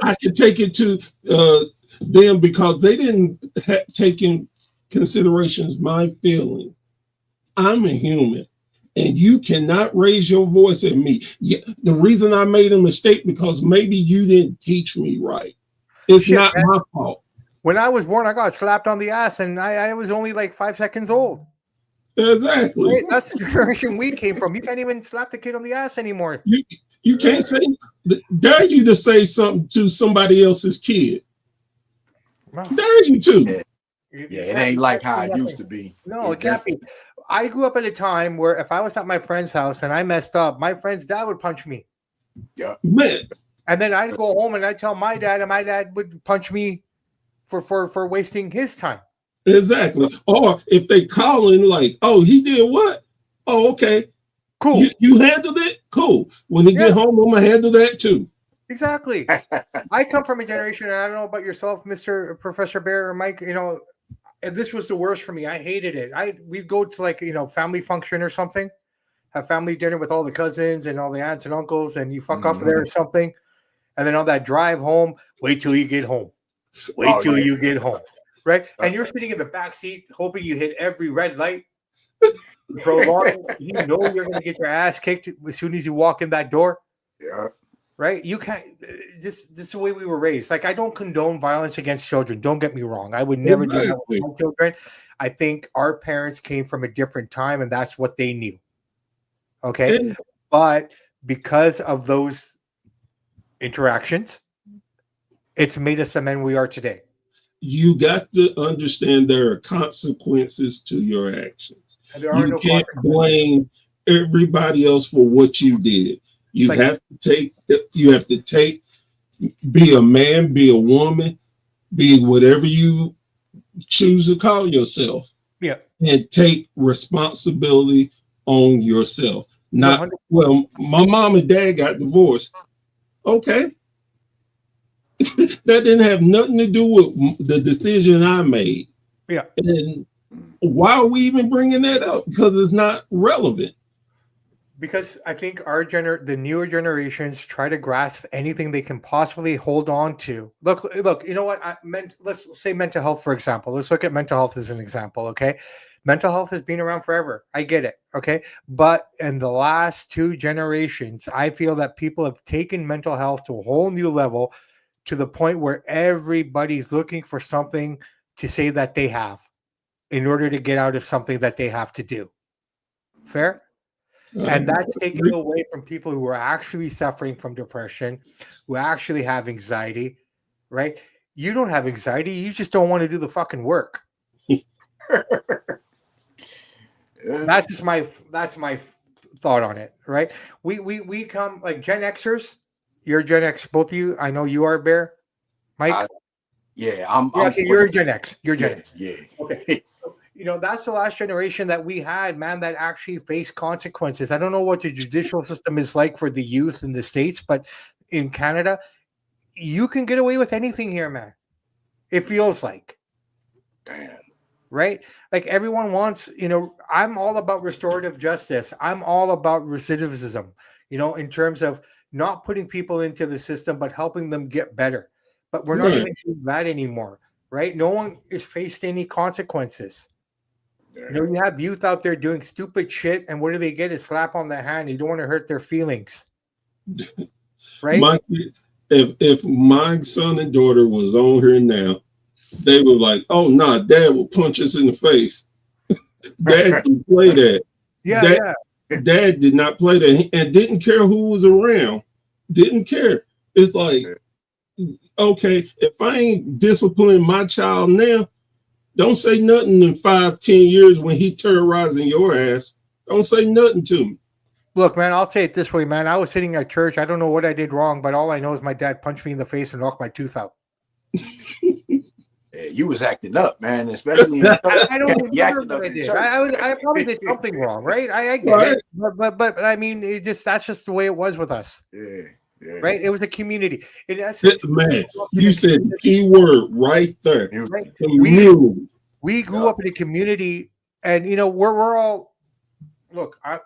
I can take it to them because they didn't take in considerations my feelings. I'm a human, and you cannot raise your voice at me. Yeah, the reason I made a mistake because maybe you didn't teach me right. It's not my fault. When I was born, I got slapped on the ass, and I was only like 5 seconds old. Exactly. Right? That's the generation we came from. You can't even slap the kid on the ass anymore. You can't say, dare you to say something to somebody else's kid. Well, Dare you to. Yeah. you Yeah, it can't- ain't you like can't how do it nothing. used to be. No, it can't be. I grew up at a time where if I was at my friend's house and I messed up, my friend's dad would punch me. Yeah. Man, And then I'd go home and I'd tell my dad, and my dad would punch me for wasting his time. exactly. Or if they calling like, oh, he did what? Oh, okay. Cool. You handled it? Cool. When he get home, I'm gonna handle that too. Exactly. I come from a generation, and I don't know about yourself, Mr. Professor Bear or Mike, and this was the worst for me. I hated it. We'd go to like, family function or something, have family dinner with all the cousins and all the aunts and uncles, and you fuck up there or something. And then on that drive home, wait till you get home. Wait till you get home. Right? And you're sitting in the back seat hoping you hit every red light. Prolong, you know you're going to get your ass kicked as soon as you walk in that door. Yeah. Right? You can't. This is the way we were raised. Like, I don't condone violence against children. Don't get me wrong. I would never do that with my children. I think our parents came from a different time, and that's what they knew. Okay? But because of those interactions, it's made us the men we are today. You got to understand there are consequences to your actions. You can't blame everybody else for what you did. You have to take, be a man, be a woman, be whatever you choose to call yourself. Yeah. And take responsibility on yourself. Not, well, my mom and dad got divorced. Okay. That didn't have nothing to do with the decision I made. Yeah. And why are we even bringing that up? Because it's not relevant. Because I think the newer generations try to grasp anything they can possibly hold on to. Look, you know what? Let's say mental health, for example. Let's look at mental health as an example, okay? Mental health has been around forever. I get it, okay? But in the last 2 generations, I feel that people have taken mental health to a whole new level, to the point where everybody's looking for something to say that they have in order to get out of something that they have to do. Fair? And that's taken away from people who are actually suffering from depression, who actually have anxiety, right? You don't have anxiety. You just don't want to do the fucking work. That's my thought on it, right? We come like Gen Xers. You're Gen X, both of you. I know you are, Bear. Mike? You're Gen X. You're Gen X. Yeah. Okay. That's the last generation that we had, man, that actually faced consequences. I don't know what the judicial system is like for the youth in the States, but in Canada, you can get away with anything here, man. It feels like. Damn. Right? Like everyone wants, I'm all about restorative justice. I'm all about recidivism, in terms of not putting people into the system, but helping them get better. But we're not even doing that anymore, right? No one is faced any consequences. You have youth out there doing stupid shit, and what do they get? A slap on the hand. You don't want to hurt their feelings, right? If my son and daughter was on here now, they were like, "Oh no, Dad will punch us in the face." Dad didn't play that. Dad did not play that, and didn't care who was around. Didn't care. It's like, okay, if I ain't disciplining my child now, don't say nothing in 5-10 years when he terrorizing your ass. Don't say nothing to me. Look, man, I'll say it this way, man. I was sitting at church. I don't know what I did wrong, but all I know is my dad punched me in the face and knocked my tooth out. Yeah, you was acting up, man. Especially I don't remember what I did. I probably did something wrong, right? I get it, but I mean, that's just the way it was with us. Yeah. Right? It was a community. In essence, man, you said the key word right there. Right? Community. We grew up in a community, and we're all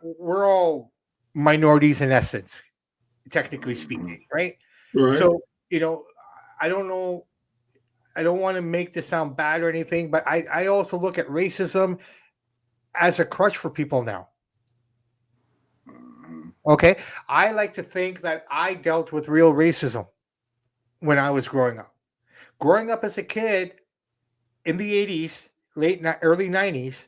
we're all minorities in essence, technically speaking, right? So I don't know. I don't want to make this sound bad or anything, but I also look at racism as a crutch for people now. Okay. I like to think that I dealt with real racism when I was growing up. Growing up as a kid in the 80s, early 90s,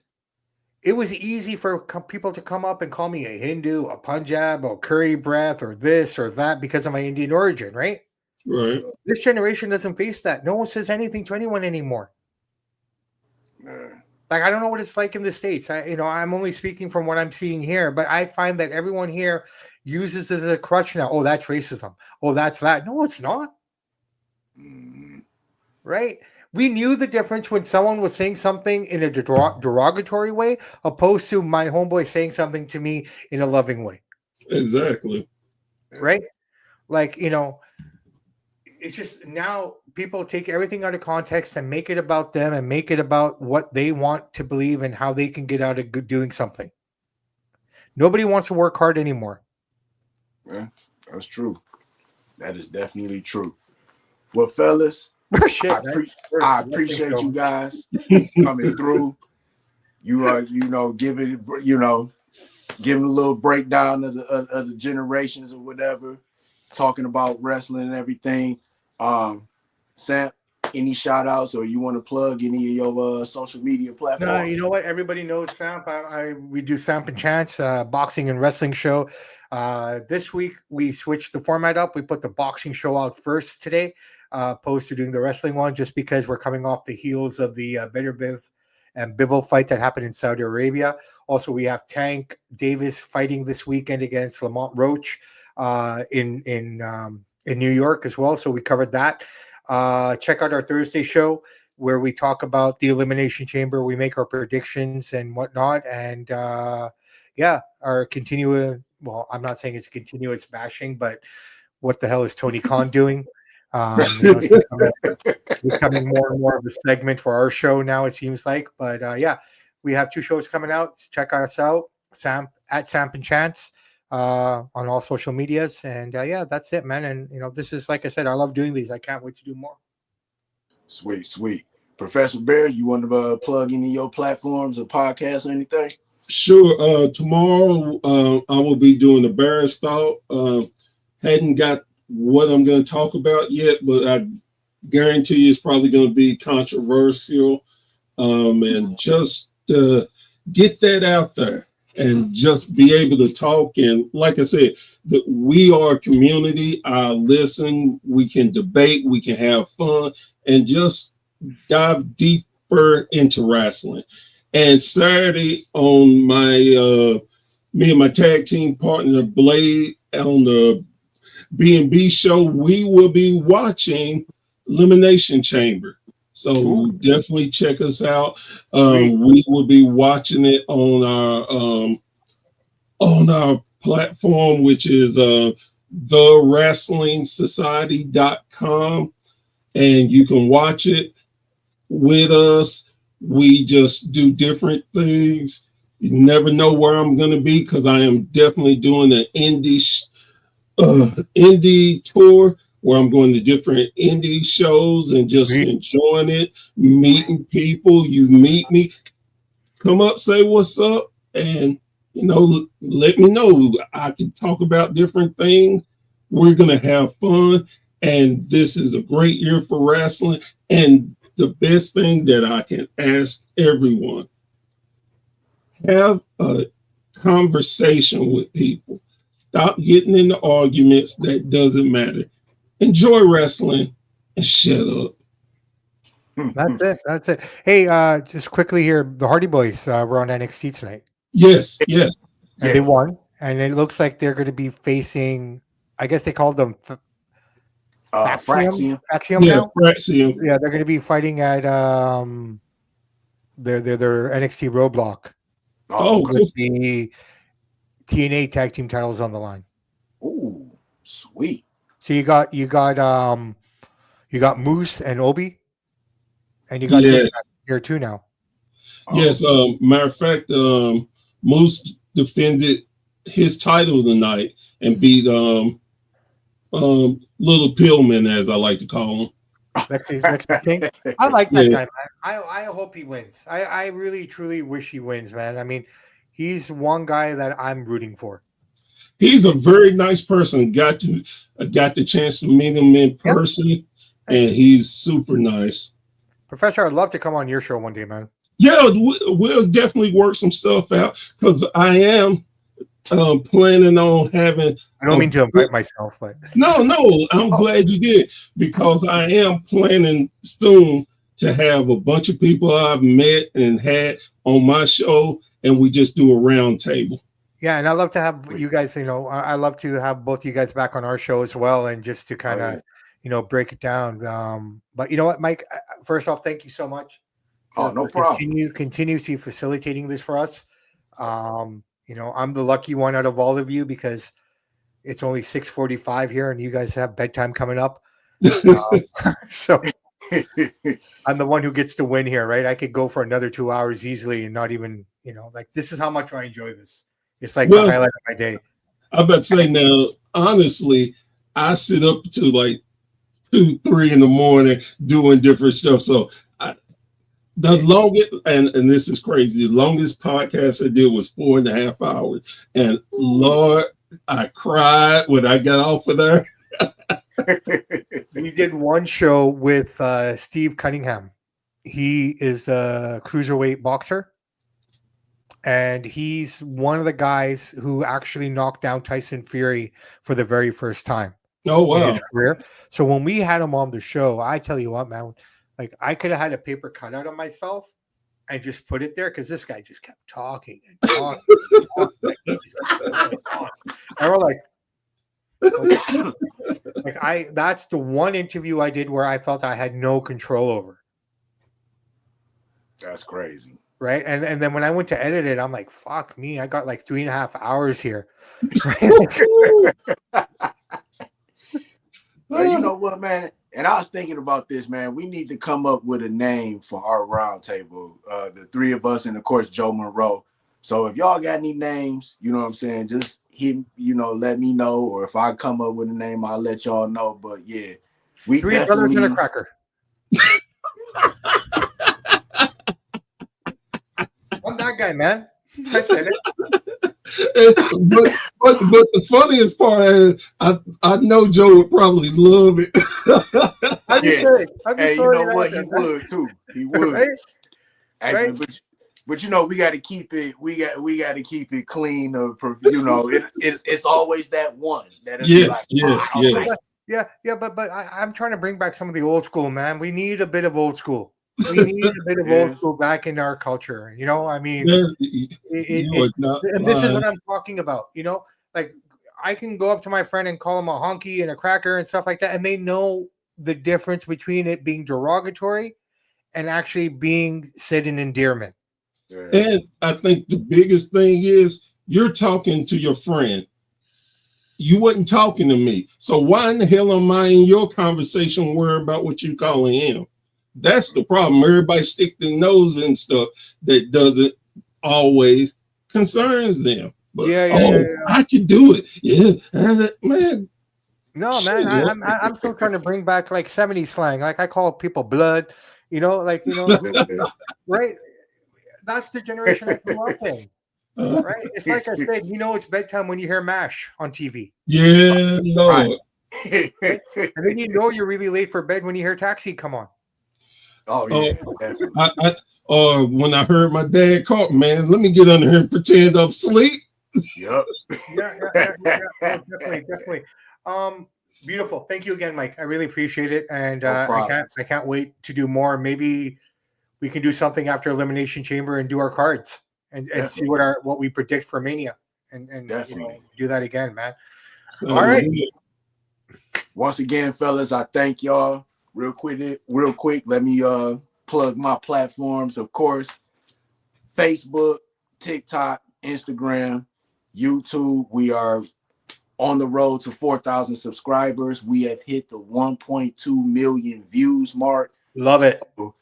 it was easy for people to come up and call me a Hindu, a Punjab, or curry breath, or this or that because of my Indian origin, right? Right. This generation doesn't face that. No one says anything to anyone anymore. Like, I don't know what it's like in the States. I'm only speaking from what I'm seeing here, but I find that everyone here uses it as a crutch now. Oh, that's racism. Oh, that's that. No, it's not. Right? We knew the difference when someone was saying something in a derogatory way, opposed to my homeboy saying something to me in a loving way. Exactly. Right? Like, it's just now people take everything out of context and make it about them and make it about what they want to believe and how they can get out of doing something. Nobody wants to work hard anymore. Yeah, that's true. That is definitely true. Well, fellas, Shit, I appreciate you guys coming through. You are, giving a little breakdown of the generations or whatever, talking about wrestling and everything. Samp, any shout outs or you want to plug any of your social media platforms? No, you know what? Everybody knows Samp. We do Samp and Chance, boxing and wrestling show. This week we switched the format up. We put the boxing show out first today, opposed to doing the wrestling one, just because we're coming off the heels of the Biv and Bivol fight that happened in Saudi Arabia. Also, we have Tank Davis fighting this weekend against Lamont Roach in New York as well. So we covered that. Check out our Thursday show where we talk about the Elimination Chamber. We make our predictions and whatnot. And our continuous, well, I'm not saying it's a continuous bashing, but what the hell is Tony Khan doing? It's becoming more and more of a segment for our show now, it seems like. But we have 2 shows coming out. Check us out, at Samp and Chance on all social medias. And that's it, man. And this is, like I said, I love doing these. I can't wait to do more. Sweet. Professor Bear, you want to plug any of your platforms or podcasts or anything? Sure. Tomorrow I will be doing the Bear's Thought. Hadn't got what I'm going to talk about yet, but I guarantee you it's probably going to be controversial. And just get that out there and just be able to talk. And like I said, we are a community. I listen, we can debate, we can have fun, and just dive deeper into wrestling. And Saturday on me and my tag team partner Blade on the B&B show, we will be watching Elimination Chamber. So definitely check us out. We will be watching it on our platform, which is thewrestlingsociety.com, and you can watch it with us. We just do different things. You never know where I'm going to be because I am definitely doing an indie tour where I'm going to different indie shows and just enjoying it, meeting people. You meet me, come up, say what's up, and let me know. I can talk about different things. We're going to have fun, and this is a great year for wrestling. And the best thing that I can ask everyone, have a conversation with people. Stop getting into arguments that doesn't matter. Enjoy wrestling and shut up. That's it. Hey, just quickly here, the Hardy Boys were on NXT tonight. Yes. And they won. And it looks like they're going to be facing, I guess they called them Faxium now? Faxium. Yeah, they're going to be fighting at their NXT Roadblock. With the TNA tag team titles on the line. Oh, sweet. So you got Moose and Obi, and you got this guy here too now. Yes, matter of fact, Moose defended his title tonight and beat Little Pillman, as I like to call him. Lexi King. I like that guy, man. I hope he wins. I really truly wish he wins, man. I mean, he's one guy that I'm rooting for. He's a very nice person. Got the chance to meet him in person, and he's super nice. Professor, I'd love to come on your show one day, man. Yeah, we'll definitely work some stuff out because I am planning on having. I don't mean to invite myself, but No, I'm glad you did because I am planning soon to have a bunch of people I've met and had on my show, and we just do a round table. yeah, and I love to have you guys. I love to have both you guys back on our show as well, and just to kind of, break it down. But you know what, Mike? First off, thank you so much. Oh, no problem. Continuously facilitating this for us. I'm the lucky one out of all of you because it's only 6:45 here, and you guys have bedtime coming up. So I'm the one who gets to win here, right? I could go for another 2 hours easily and not even, this is how much I enjoy this. It's like the highlight of my day. I'm about to say now, honestly, I sit up to like 2, 3 in the morning doing different stuff. So the longest, and this is crazy, the longest podcast I did was 4.5 hours. And Lord, I cried when I got off of there. We did one show with Steve Cunningham. He is a cruiserweight boxer. And he's one of the guys who actually knocked down Tyson Fury for the very first time in his career. So when we had him on the show, I tell you what, man, like I could have had a paper cutout of myself and just put it there because this guy just kept talking and talking. And talking. Like, he just kept going on. And we're like, that's the one interview I did where I felt I had no control over. That's crazy. Right. And then when I went to edit it, I'm like, fuck me. I got like 3.5 hours here. Well, you know what, man? And I was thinking about this, man. We need to come up with a name for our roundtable. The three of us, and of course, Joe Monroe. So if y'all got any names, you know what I'm saying, just hit, let me know. Or if I come up with a name, I'll let y'all know. But yeah, we Three definitely brothers and a cracker. I'm that guy, man. I said it. but the funniest part is I know Joe would probably love it. I'm just saying. Hey, you know what? He would too. He would. Right? Hey, Right? But we got to keep it. We got to keep it clean. It's always that one that is yes. Yeah. But I'm trying to bring back some of the old school, man. We need a bit of old school. We need a bit of old school back in our culture. I mean, and this is what I'm talking about. Like I can go up to my friend and call him a honky and a cracker and stuff like that, and they know the difference between it being derogatory and actually being said in endearment. Yeah. And I think the biggest thing is you're talking to your friend. You wasn't talking to me. So why in the hell am I in your conversation worrying about what you're calling him? That's the problem. Everybody stick their nose in stuff that doesn't always concerns them. But, I can do it. Yeah, man. No, man, I'm still trying to bring back like 70s slang. Like I call people blood, right? That's the generation I grew up in. Right? It's like I said, it's bedtime when you hear MASH on TV. Yeah, Lord. Right? And then you're really late for bed when you hear Taxi come on. Oh yeah, or when I heard my dad call, man, let me get under here and pretend I'm asleep. Yep. Yeah, definitely. Beautiful. Thank you again, Mike. I really appreciate it, and I can't wait to do more. Maybe we can do something after Elimination Chamber and do our cards and see what we predict for Mania, and do that again, man. So, all right. Once again, fellas, I thank y'all. Real quick, let me plug my platforms, of course. Facebook, TikTok, Instagram, YouTube. We are on the road to 4,000 subscribers. We have hit the 1.2 million views mark. Love it. So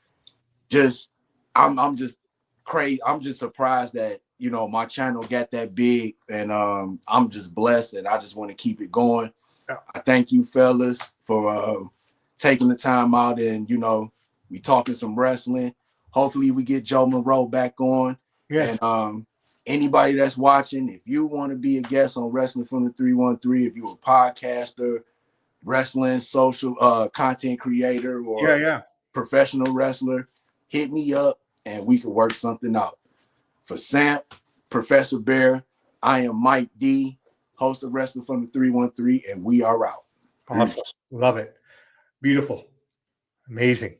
I'm just crazy. I'm just surprised that my channel got that big, and I'm just blessed, and I just want to keep it going. I thank you, fellas, for taking the time out, and we talking some wrestling. Hopefully we get Joe Monroe back on. Yes. And anybody that's watching, if you want to be a guest on Wrestling from the 313, if you're a podcaster, wrestling, social content creator, or professional wrestler, hit me up. and we can work something out. For Samp, Professor Bear, I am Mike D, host of Wrestling from the 313, and we are out. Awesome. Love it. Beautiful. Amazing.